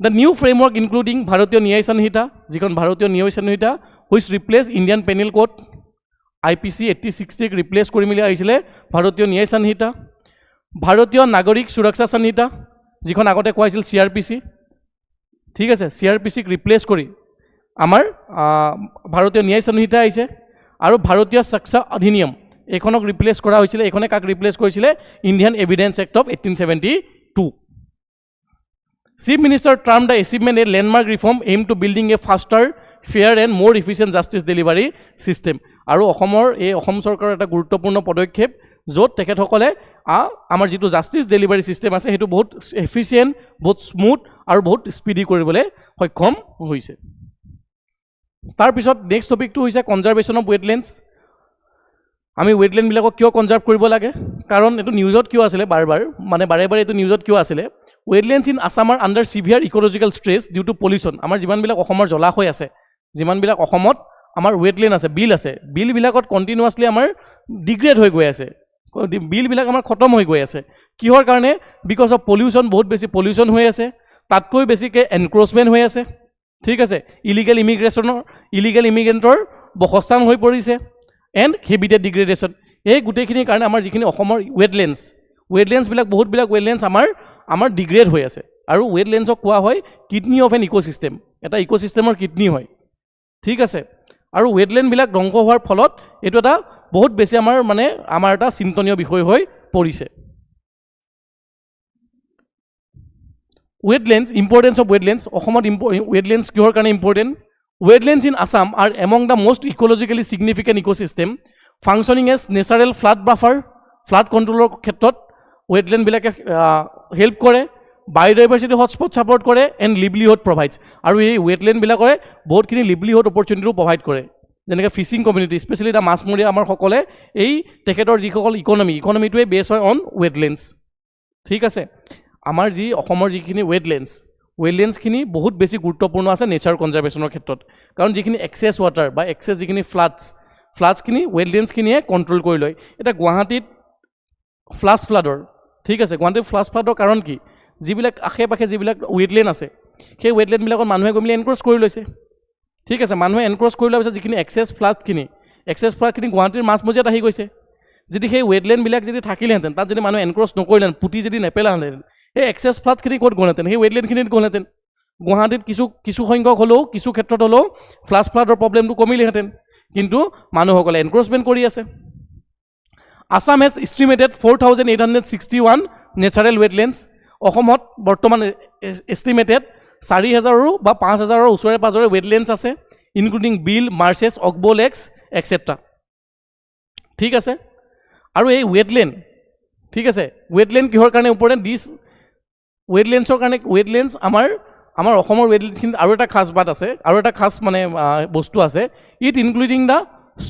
দ্য নিউ ফ্ৰেমৱৰ্ক ইনক্লুডিং ভাৰতীয় ন্যায় সংহিতা, যিখন ভাৰতীয় ন্যায় সংহিতা which replace Indian panel code, IPC 8060 replace কৰি মেলি আহিছিলে ভাৰতীয় ন্যায় সংহিতা। ভাৰতীয় নাগৰিক সুৰক্ষা সংহিতা, যিখন আগতে কোৱা হৈছিল CRPC, ঠিক আছে, CRPCক ৰিপ্লেচ কৰি আমাৰ ভাৰতীয় ন্যায় সংহিতা আহিছে। আৰু ভাৰতীয় সাক্ষ্য অধিনিয়ম, এইখনক ৰিপ্লেচ কৰা হৈছিলে। এইখনে কাক ৰিপ্লেচ কৰিছিলে? Indian evidence act of 1872। Chief Minister termed the achievement a landmark reform aimed to building a faster, fair and more efficient justice delivery system. আৰু অসম চৰকাৰৰ এটা গুৰুত্বপূৰ্ণ পদক্ষেপ, য'ত তেখেতসকলে আমাৰ যিটো জাষ্টিছ ডেলিভাৰী ছিষ্টেম আছে সেইটো বহুত এফিচিয়েণ্ট, বহুত স্মুথ আৰু বহুত স্পীডি কৰিবলৈ সক্ষম হৈছে। তাৰপিছত নেক্সট টপিকটো হৈছে কনজাৰ্ভেশ্যন অফ ৱেটলেণ্ডছ। আমি ৱেটলেণ্ডবিলাকক কিয় কনজাৰ্ভ কৰিব লাগে? কাৰণ এইটো নিউজত কিয় আছিলে বাৰে বাৰে এইটো নিউজত কিয় আছিলে? Wetlands in Assam are under severe ecological stress due to pollution. আমাৰ যিমানবিলাক অসমৰ জলাশয় আছে, যিমানবিলাক অসমত আমাৰ ৱেটলেণ্ড আছে, বিল আছে, বিলবিলাকত কণ্টিনিউৱাছলি আমাৰ ডিগ্ৰেড হৈ গৈ আছে, বিলবিলাক আমাৰ খতম হৈ গৈ আছে। কিহৰ কাৰণে? বিকজ অফ পলিউশ্যন, বহুত বেছি পলিউশ্যন হৈ আছে, তাতকৈ বেছিকৈ এনক্ৰ'চমেণ্ট হৈ আছে, ঠিক আছে, ইলিগেল ইমিগ্ৰেণ্টৰ বসস্থান হৈ পৰিছে, এণ্ড হেবিটেট ডিগ্ৰেডেশ্যন। এই গোটেইখিনিৰ কাৰণে আমাৰ যিখিনি অসমৰ ৱেটলেণ্ডছবিলাক বহুতবিলাক ৱেটলেণ্ডছ আমাৰ ডিগ্ৰেড হৈ আছে। আৰু ৱেটলেণ্ডছক কোৱা হয় কিডনী অফ এন ইক'চিষ্টেম, এটা ইক'চিষ্টেমৰ কিডনী হয়, ঠিক আছে। আৰু ৱেটলেণ্ডবিলাক ধ্বংস হোৱাৰ ফলত এইটো এটা বহুত বেছি আমাৰ এটা চিন্তনীয় বিষয় হৈ পৰিছে। ৱেটলেণ্ডছ, ইম্পৰ্টেঞ্চ অফ ৱেটলেণ্ডছ। অসমত ৱেটলেণ্ডছ কিহৰ কাৰণে important? Wetlands in Assam are among the most ecologically significant ecosystem, functioning as natural flood buffer, flood control ক্ষেত্ৰত ৱেটলেণ্ডবিলাকে হেল্প কৰে, বায়'ডাইভাৰ্চিটি হটস্পট ছাপৰ্ট কৰে, এণ্ড লিভলিহুড প্ৰভাইডছ। আৰু এই ৱেটলেণ্ডবিলাকৰে বহুতখিনি লিভলিহুড অপৰচুনিটিও প্ৰভাইড কৰে। যেনেকৈ ফিচিং কমিউনিটি স্পেচিয়েলি এটা মাছমৰীয়া আমাৰ সকলে এই তেখেতৰ যিসকল ইকনমিটোৱে বেছ হয় অন ৱেটলেণ্ডছ ঠিক আছে আমাৰ যি অসমৰ যিখিনি ৱেটলেণ্ডছখিনি বহুত বেছি গুৰুত্বপূৰ্ণ আছে নেচাৰ কনজাৰ্ভেশ্যনৰ ক্ষেত্ৰত কাৰণ যিখিনি এক্সেছ ৱাটাৰ বা এক্সেছ যিখিনি ফ্লাডছখিনি ৱেটলেণ্ডছখিনিয়ে কণ্ট্ৰল কৰি লয় এতিয়া গুৱাহাটীত ফ্লাডৰ ঠিক আছে গুৱাহাটীত ফ্লাডৰ কাৰণ কি যিবিলাক আশে পাশে যিবিলাক ৱেটলেণ্ড আছে সেই ৱেটলেণ্ডবিলাকত মানুহে গৈ মেলি এনক্ৰ'চ কৰি লৈছে ঠিক আছে মানুহে এনক্ৰ'চ কৰি লোৱাৰ পিছত যিখিনি এক্সেছ ফ্লাডখিনি গুৱাহাটীৰ মাজমজিয়াত আহি গৈছে যদি সেই ৱেটলেণ্ডবিলাক যদি থাকিলেহেঁতেন তাত যদি মানুহে এনক্ৰ'চ নকৰিলেহেঁতেন পুতি যদি নেপেলাহেঁতেন সেই এক্সেছ ফ্লাডখিনি ক'ত গ'লহেঁতেন সেই ৱেটলেণ্ডখিনিত গ'লহেঁতেন গুৱাহাটীত কিছু সংখ্যক হ'লেও কিছু ক্ষেত্ৰত হ'লেও ফ্লাডৰ প্ৰব্লেমটো কমিলেহেঁতেন কিন্তু মানুহসকলে এনক্ৰ'চমেণ্ট কৰি আছে আছাম হেজ ইষ্টিমেটেড 4,861 নেচাৰেল ৱেটলেণ্ডছ অসমত বৰ্তমান এষ্টিমেটেড 4,000 বা 5,000 ওচৰে পাজৰে ৱেটলেণ্ডছ আছে ইনক্লুডিং বিল মাৰ্চেছ অগবো লেকছ এক্সেট্ৰা ঠিক আছে আৰু এই ৱেটলেণ্ড ঠিক আছে ৱেটলেণ্ড কিহৰ কাৰণে ইম্পৰ্টেণ্ট ৱেটলেণ্ডছৰ কাৰণে ৱেটলেণ্ডছ আমাৰ অসমৰ ৱেটলেণ্ডছখিনিত আৰু এটা খাছ বাট আছে আৰু এটা খাছ মানে বস্তু আছে it including the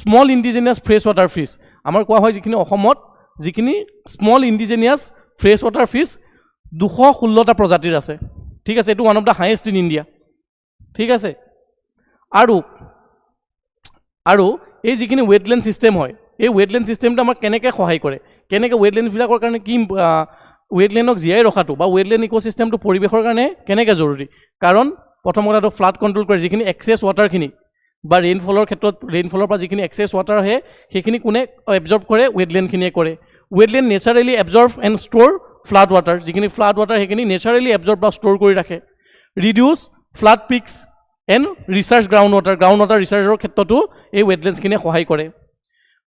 small indigenous fresh water fish আমাৰ কোৱা হয় যিখিনি অসমত যিখিনি small indigenous fresh water fish 216টা প্ৰজাতিৰ আছে ঠিক আছে এইটো one of the highest in India ঠিক আছে আৰু এই যিখিনি ৱেটলেণ্ড ছিষ্টেম হয় এই ৱেটলেণ্ড ছিষ্টেমটো আমাক কেনেকৈ সহায় কৰে কেনেকৈ ৱেটলেণ্ডবিলাকৰ কাৰণে কি ৱেটলেণ্ডক জীয়াই ৰখাটো বা ৱেটলেণ্ড ইক'ছিষ্টেমটো পৰিৱেশৰ কাৰণে কেনেকৈ জৰুৰী কাৰণ প্ৰথম কথাটো ফ্লাড কণ্ট্ৰল কৰে যিখিনি এক্সেছ ৱাটাৰখিনি বা ৰেইনফলৰ ক্ষেত্ৰত ৰেইনফলৰ পৰা যিখিনি এক্সেছ ৱাটাৰ আহে সেইখিনি কোনে এবজৰ্ব কৰে ৱেটলেণ্ডখিনিয়ে কৰে wetland naturally absorb and store flood water যিখিনি ফ্লাড ৱাটাৰ সেইখিনি নেচাৰেলি এবজৰ্ব বা ষ্ট'ৰ কৰি ৰাখে reduce flood peaks and recharge ground water ৰিচাৰ্চৰ ক্ষেত্ৰতো এই ৱেটলেণ্ডছখিনিয়ে সহায় কৰে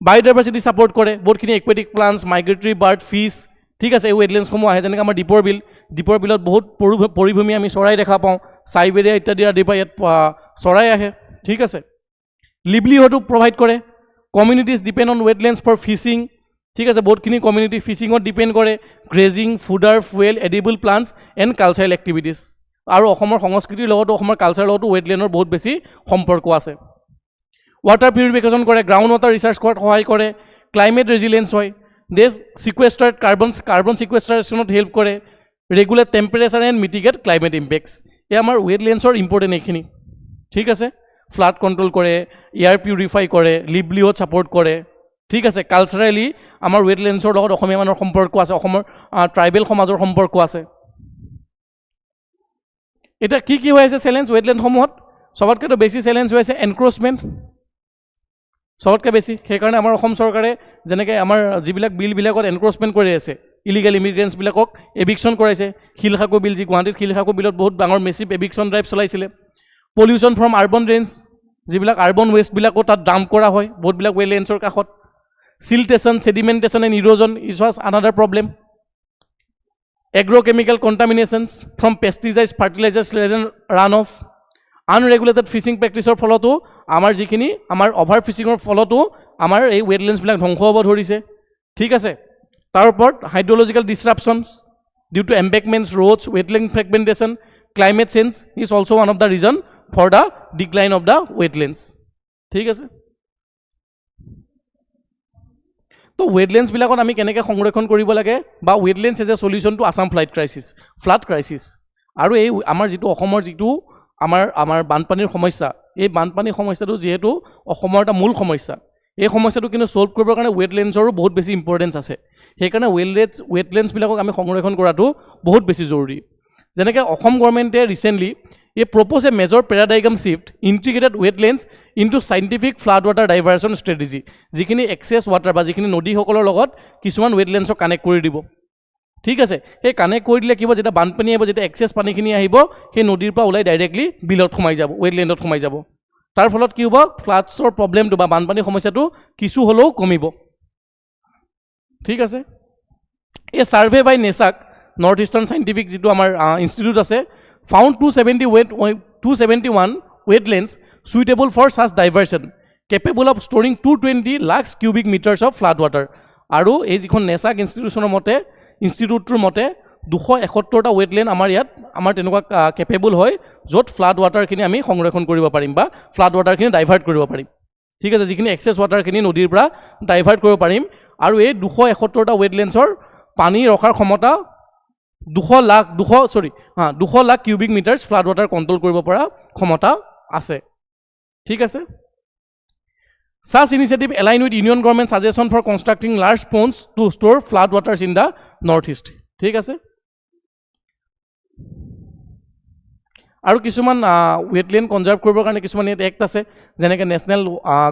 বায়'ডাইভাৰ্চিটি ছাপৰ্ট কৰে বহুতখিনি aquatic plants migratory bird fish ঠিক আছে এই ৱেটলেণ্ডছসমূহ আহে যেনেকৈ আমাৰ দীপৰ বিলত বহুত পৰিভূমি আমি চৰাই দেখা পাওঁ চাইবেৰিয়া ইত্যাদি আদিৰ পৰা ইয়াত চৰাই আহে ঠিক আছে লিভলিহুডো প্ৰভাইড কৰে communities depend on wetlands for fishing ঠিক আছে বহুতখিনি কমিউনিটি ফিচিঙত ডিপেণ্ড কৰে grazing fodder fuel edible plants and cultural activities আৰু অসমৰ সংস্কৃতিৰ লগতো অসমৰ কালচাৰৰ লগতো ৱেটলেণ্ডৰ বহুত বেছি সম্পৰ্ক আছে ৱাটাৰ পিউৰিফিকেশ্যন কৰে গ্ৰাউণ্ড ৱাটাৰ ৰিচাৰ্চ কৰাত সহায় কৰে ক্লাইমেট ৰেজিলিয়েঞ্চ হয় দেশ চিকুৱেষ্টাৰ্ড কাৰ্বন চিকুৱেষ্টাৰেশ্যনত হেল্প কৰে regulate temperature and mitigate climate impacts এই আমাৰ ৱেটলেণ্ডছৰ ইম্পৰ্টেণ্ট এইখিনি ঠিক আছে ফ্লাড কণ্ট্ৰল কৰে এয়াৰ পিউৰিফাই কৰে লিভলিহুড ছাপৰ্ট কৰে ঠিক আছে কালচাৰেলি আমাৰ ৱেটলেণ্ডছৰ লগত অসমীয়া মানুহৰ সম্পৰ্ক আছে অসমৰ ট্ৰাইবেল সমাজৰ সম্পৰ্ক আছে এতিয়া কি হৈ আছে চেলেঞ্জ ৱেটলেণ্ডসমূহত সবতকৈ বেছি চেলেঞ্জ হৈ আছে এনক্ৰ'চমেণ্ট সবতকৈ বেছি সেইকাৰণে আমাৰ অসম চৰকাৰে যেনেকৈ আমাৰ যিবিলাক বিলবিলাকত এনক্ৰ'চমেণ্ট কৰি আছে ইলিগেল ইমিগ্ৰেণ্টছবিলাকক এভিকশ্যন কৰাইছে শিলখাকু বিল যি গুৱাহাটীত শিলখাকু বিলত বহুত ডাঙৰ মেচিভ এভিকশ্যন ড্ৰাইভ চলাইছিলে পলিউশ্যন ফ্ৰম আৰ্বন ড্ৰেইনছ যিবিলাক আৰ্বন ৱেষ্টবিলাকো তাত ডাম্প কৰা হয় বহুতবিলাক ৱেটলেণ্ডছৰ কাষত siltation, sedimentation and erosion is was another problem. Agrochemical contaminations from pesticides, fertilizers, runoff. Unregulated fishing practice follow to amar jikini amar over fishing or follow to amar ei wetlands bilak dhongso hobo dhorise thik ase tar upor hydrological disruptions due to embankments roads wetland fragmentation climate change is also one of the reason for the decline of the wetlands thik ase তো ৱেটলেণ্ডছ বিলাকত আমি কেনেকৈ সংৰক্ষণ কৰিব লাগে বা wetlands as a solution to Assam flood crisis আৰু এই আমাৰ যিটো অসমৰ যিটো আমাৰ বানপানীৰ সমস্যা এই বানপানীৰ সমস্যাটো যিহেতু অসমৰ এটা মূল সমস্যা এই সমস্যাটো কিন্তু সলভ কৰিবৰ কাৰণে ৱেটলেণ্ডছৰো বহুত বেছি ইম্পৰ্টেঞ্চ আছে সেইকাৰণে ৱেটলেণ্ডছবিলাকক আমি সংৰক্ষণ কৰাটো বহুত বেছি জৰুৰী যেনেকৈ অসম গভৰ্ণমেণ্টে recently propose a major paradigm shift integrated wetlands into scientific flood water diversion strategy যিখিনি এক্সেছ ৱাটাৰ বা যিখিনি নদী সকলৰ লগত কিছুমান ৱেটলেণ্ডছক কানেক্ট কৰি দিব ঠিক আছে সেই কানেক্ট কৰি দিলে কিবা যেটা বানপানী আহিব যেটা এক্সেছ পানীখিনি আহিব সেই নদীৰ পৰা ওলাই ডাইৰেক্টলি বিলত সোমাই যাব ৱেটলেণ্ডত সোমাই যাব তাৰ ফলত কি হ'ব ফ্লাডছৰ প্ৰব্লেমটো বা বানপানীৰ সমস্যাটো কিছু হ'লেও কমিব ঠিক আছে এই সাৰ্ভে বাই নেসাক নৰ্থ ইষ্টাৰ্ণ সাইণ্টিফিক যিটো আমাৰ ইনষ্টিটিউট আছে found 271 wetlands suitable for such diversion, capable of storing 220 lakhs cubic meters of flood water. আৰু এই যিখন নেসাক ইনষ্টিটিউচনৰ মতে ইনষ্টিটিউটৰ মতে 271টা ৱেটলেণ্ড আমাৰ তেনেকুৱা কেপেবল হয় য'ত ফ্লাড ৱাটাৰখিনি আমি সংৰক্ষণ কৰিব পাৰিম বা ফ্লাড ৱাটাৰখিনি ডাইভাৰ্ট কৰিব পাৰিম ঠিক আছে যিখিনি এক্সেছ ৱাটাৰখিনি নদীৰ পৰা ডাইভাৰ্ট কৰিব পাৰিম আৰু এই 271টা ৱেটলেণ্ডছৰ পানী ৰখাৰ ক্ষমতা 200 lakh cubic metres flood water control কৰিব পৰা ক্ষমতা আছে ঠিক আছে Such initiative align with Union government suggestion for constructing large ponds to store flood waters in the northeast ঠিক আছে আৰু কিছুমান wetland conserve কৰিবৰ কাৰণে কিছুমান এক্ট আছে যেনেকৈ national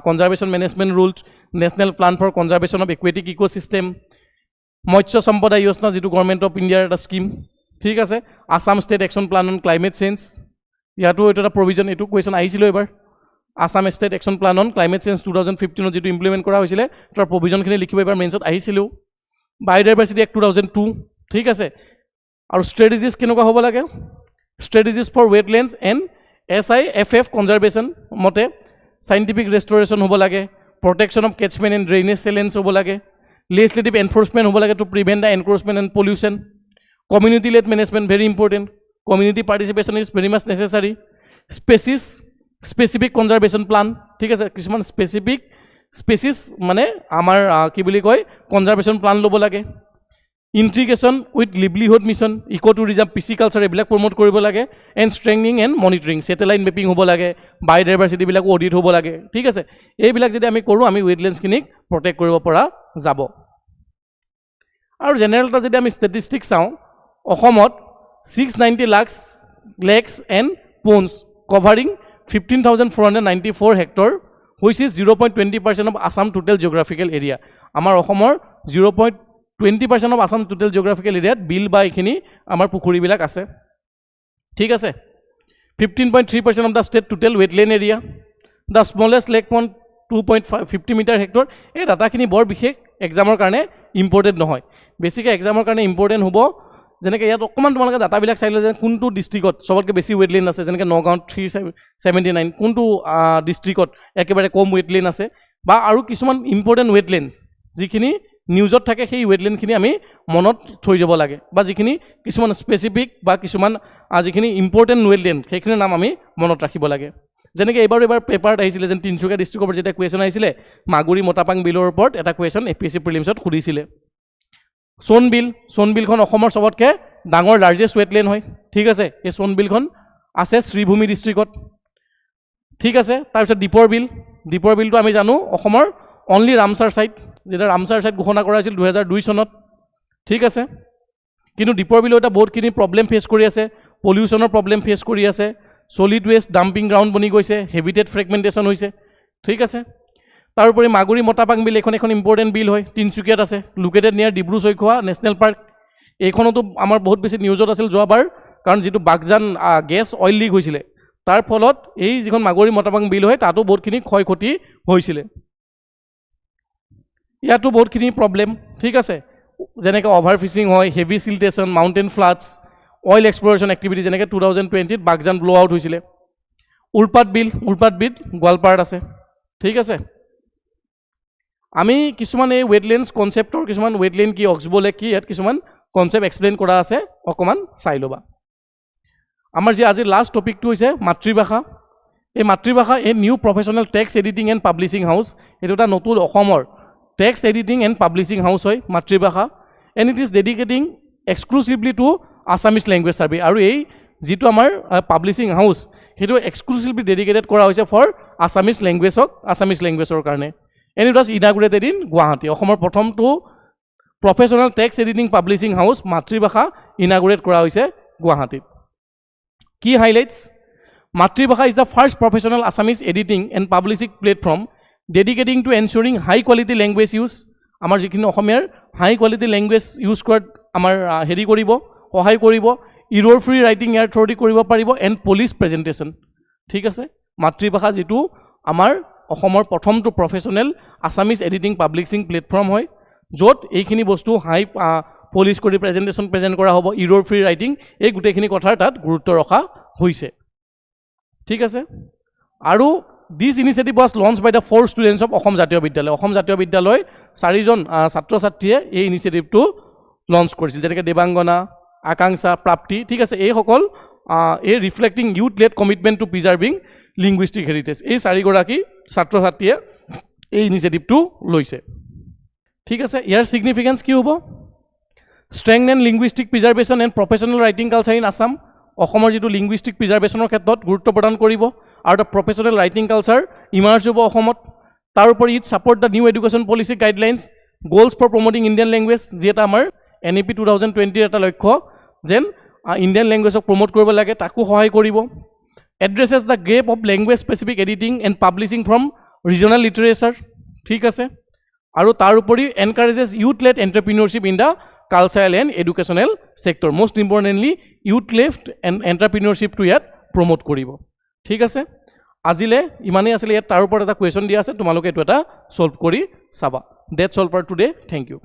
conservation management rules national plan for conservation of aquatic ecosystem Matsya Sampada যোজনা যিটো গভৰ্ণমেণ্ট অফ ইণ্ডিয়াৰ এটা স্কিম ঠিক আছে Assam state action plan on climate change ইয়াতো এইটো এটা প্ৰভিজন এইটো কুৱেশ্যন আহিছিল এবাৰ Assam state action plan on climate change 2015 যিটো ইমপ্লিমেণ্ট কৰা হৈছিলে তাৰ প্ৰভিজনখিনি লিখিব এবাৰ মেইনছত আহিছিলোঁ বায়'ডাইভাৰ্চিটি এক্ট 2002 ঠিক আছে আৰু ষ্ট্ৰেটেজিজ কেনেকুৱা হ'ব লাগে strategies for wetlands and SIFF conservation মতে চাইণ্টিফিক ৰেষ্টৰেশ্যন হ'ব লাগে protection of catchment and drainage challenge হ'ব লাগে legislative enforcement hobo lage to prevent the encroachment and pollution community led management very important community participation is very much necessary species specific conservation plan ঠিক আছে কিছুমান specific species মানে আমাৰ কি বুলি কয় conservation plan লব লাগে integration with livelihood mission ecotourism pisciculture এবিলাক promote কৰিব লাগে and strengthening and monitoring satellite mapping hobo lage biodiversity বিলাক audit hobo lage ঠিক আছে এইবিলাক যদি আমি কৰো আমি wetlands খিনিক protect কৰিব পৰা যাব আৰু জেনেৰেলটা যদি আমি ষ্টেটিষ্টিক্স চাওঁ অসমত 690 lakhs and ponds covering 15,494 hectare which is 0.20% of Assam total geographical area আমাৰ অসমৰ 0.20% of Assam total geographical area বিল বা এখিনি আমাৰ পুখুৰীবিলাক আছে ঠিক আছে 15.3% of the state total wetland area the smallest lake pond 2.50 meter hectare এই ডাটাখিনি বৰ বিশেষ এক্সামৰ কাৰণে ইম্পৰ্টেণ্ট নহয় বেছিকৈ এক্সামৰ কাৰণে ইম্পৰ্টেণ্ট হ'ব যেনেকৈ ইয়াত অকণমান তোমালোকে ডাটাবিলাক চাই ল'লে যে কোনটো ডিষ্ট্ৰিক্টত চবতকৈ বেছি ৱেটলেণ্ড আছে যেনেকৈ নগাঁৱত 379 কোনটো ডিষ্ট্ৰিক্টত একেবাৰে কম ৱেটলেণ্ড আছে বা আৰু কিছুমান ইম্পৰ্টেণ্ট ৱেটলেণ্ডছ যিখিনি নিউজত থাকে সেই ৱেটলেণ্ডখিনি আমি মনত থৈ যাব লাগে বা যিখিনি কিছুমান স্পেচিফিক বা কিছুমান যিখিনি ইম্পৰ্টেণ্ট ৱেটলেণ্ড সেইখিনিৰ নাম আমি মনত ৰাখিব লাগে যেনেকৈ এবাৰ পেপাৰত আহিছিলে যেন তিনিচুকীয়া ডিষ্ট্ৰিক্টৰ ওপৰত যেতিয়া কুৱেশ্যন আহিছিলে মাগুৰী মটাপাং বিলৰ ওপৰত এটা কুৱেশ্যন APSC প্ৰিলিমছত সুধিছিলে সোণবিলখন অসমৰ চবতকৈ ডাঙৰ লাৰ্জেষ্ট ৱেটলেণ্ড হয় ঠিক আছে এই সোণবিলখন আছে শ্ৰীভূমি ডিষ্ট্ৰিক্টত ঠিক আছে তাৰপিছত দীপৰ বিলটো আমি জানো অসমৰ অনলি ৰামচাৰ ছাইট যেটা ৰামচাৰ ছাইট ঘোষণা কৰা হৈছিল 2002 চনত ঠিক আছে কিন্তু দীপৰ বিলো এটা বহুতখিনি প্ৰব্লেম ফেচ কৰি আছে পলিউশ্যনৰ প্ৰব্লেম ফেচ কৰি আছে সলিড ওয়েস্ট ডাম্পিং গ্ৰাউণ্ড বনি গৈছে হেবিটেট ফ্ৰেগমেণ্টেশ্যন হৈছে ঠিক আছে তাৰোপৰি মাগুৰী মটাপাং বিল এখন ইম্পৰ্টেণ্ট বিল হয় তিনিচুকীয়াত আছে লোকেটেড নিয়াৰ ডিব্ৰু চৈখোৱা নেশ্যনেল পাৰ্ক এইখনতো আমাৰ বহুত বেছি নিউজত আছিল যোৱাবাৰ কাৰণ যিটো বাগজান গেছ অইল লিক হৈছিলে তাৰ ফলত এই যিখন মাগুৰী মটাপাং বিল হয় তাতো বহুতখিনি ক্ষয় ক্ষতি হৈছিলে ইয়াতো বহুতখিনি প্ৰব্লেম ঠিক আছে যেনেকৈ অভাৰ ফিচিং হয় heavy চিলটেশ্যন mountain floods oil এক্সপ্লৰেশ্যন activity যেনেকৈ 2020 বাগজান ব্ল' আউট হৈছিলে উৰপাত বিল গোৱালপাৰাত আছে ঠিক আছে আমি কিছুমান এই ৱেটলেণ্ডছ কনচেপ্টৰ কিছুমান ৱেটলেণ্ড কি অক্সবলে কি ইয়াত কিছুমান কনচেপ্ট এক্সপ্লেইন কৰা আছে অকণমান চাই ল'বা আমাৰ যি আজিৰ লাষ্ট টপিকটো হৈছে মাতৃভাষা এই new professional text editing and publishing house এইটো এটা নতুন অসমৰ text editing and publishing house হয় Matribhasha and it is dedicating exclusively to Assamese language survey আৰু এই যিটো আমাৰ পাব্লিছিং হাউচ সেইটো এক্সক্লুচিভলি ডেডিকেটেড কৰা হৈছে ফৰ আছামিজ লেংগুৱেজৰ কাৰণে and it was inaugurated in Guwahati অসমৰ প্ৰথমটো professional text editing publishing house Matribhasha inaugurate কৰা হৈছে গুৱাহাটীত কি highlights Matribhasha is the first professional Assamese editing and publishing platform dedicating to ensuring high quality language use আমাৰ যিখিনি অসমীয়াৰ হাই কোৱালিটি লেংগুৱেজ ইউজ কৰাত আমাৰ সহায় কৰিব ইৰ'ৰ ফ্ৰী ৰাইটিং ইয়াৰ থ্ৰুদি কৰিব পাৰিব এণ্ড পলিচ প্ৰেজেণ্টেশ্যন ঠিক আছে মাতৃভাষা যিটো আমাৰ অসমৰ প্ৰথমটো professional Assamese editing publishing platform হয় য'ত এইখিনি বস্তু হাই পলিচ কৰি প্ৰেজেণ্ট কৰা হ'ব ইৰ'ৰ ফ্ৰী ৰাইটিং এই গোটেইখিনি কথাৰ তাত গুৰুত্ব ৰখা হৈছে ঠিক আছে আৰু this initiative was launch by the 4 students of Assam Jatiya Vidyalaya 4জন ছাত্ৰ ছাত্ৰীয়ে এই ইনিচিয়েটিভটো লঞ্চ কৰিছিল যেনেকৈ দেৱাংগনা আকাংক্ষা প্ৰাপ্তি ঠিক আছে এইসকল এই reflecting youth led commitment to preserving linguistic heritage এই 4গৰাকী ছাত্ৰ ছাত্ৰীয়ে এই ইনিচিয়েটিভটো লৈছে ঠিক আছে ইয়াৰ সিগনিফিকেন্স কি হ'ব strengthen linguistic preservation and professional writing culture in Assam অসমৰ যেটো linguistic preservationৰ ক্ষেত্ৰত গুৰুত্ব প্ৰদান কৰিব আৰু the professional writing culture emerge হ'ব অসমত তাৰ উপৰি it support the new education policy guidelines goals for promoting Indian language যেটা আমাৰ NEP 2020 এটা লক্ষ্য যেন Indian language promote কৰিব লাগে তাকো সহায় কৰিব addresses the gap of language specific editing and publishing from regional literature ঠিক আছে আৰু তাৰ উপৰি encourages youth led entrepreneurship in the cultural and educational sector most importantly youth led and entrepreneurship to ইয়াত promote কৰিব ঠিক আছে আজিলে ইমানেই আছিল ইয়াত তাৰ ওপৰত এটা কোৱেশ্চন দিয়া আছে তোমালোকে এটো এটা সলভ কৰি চাবা that's all for today thank you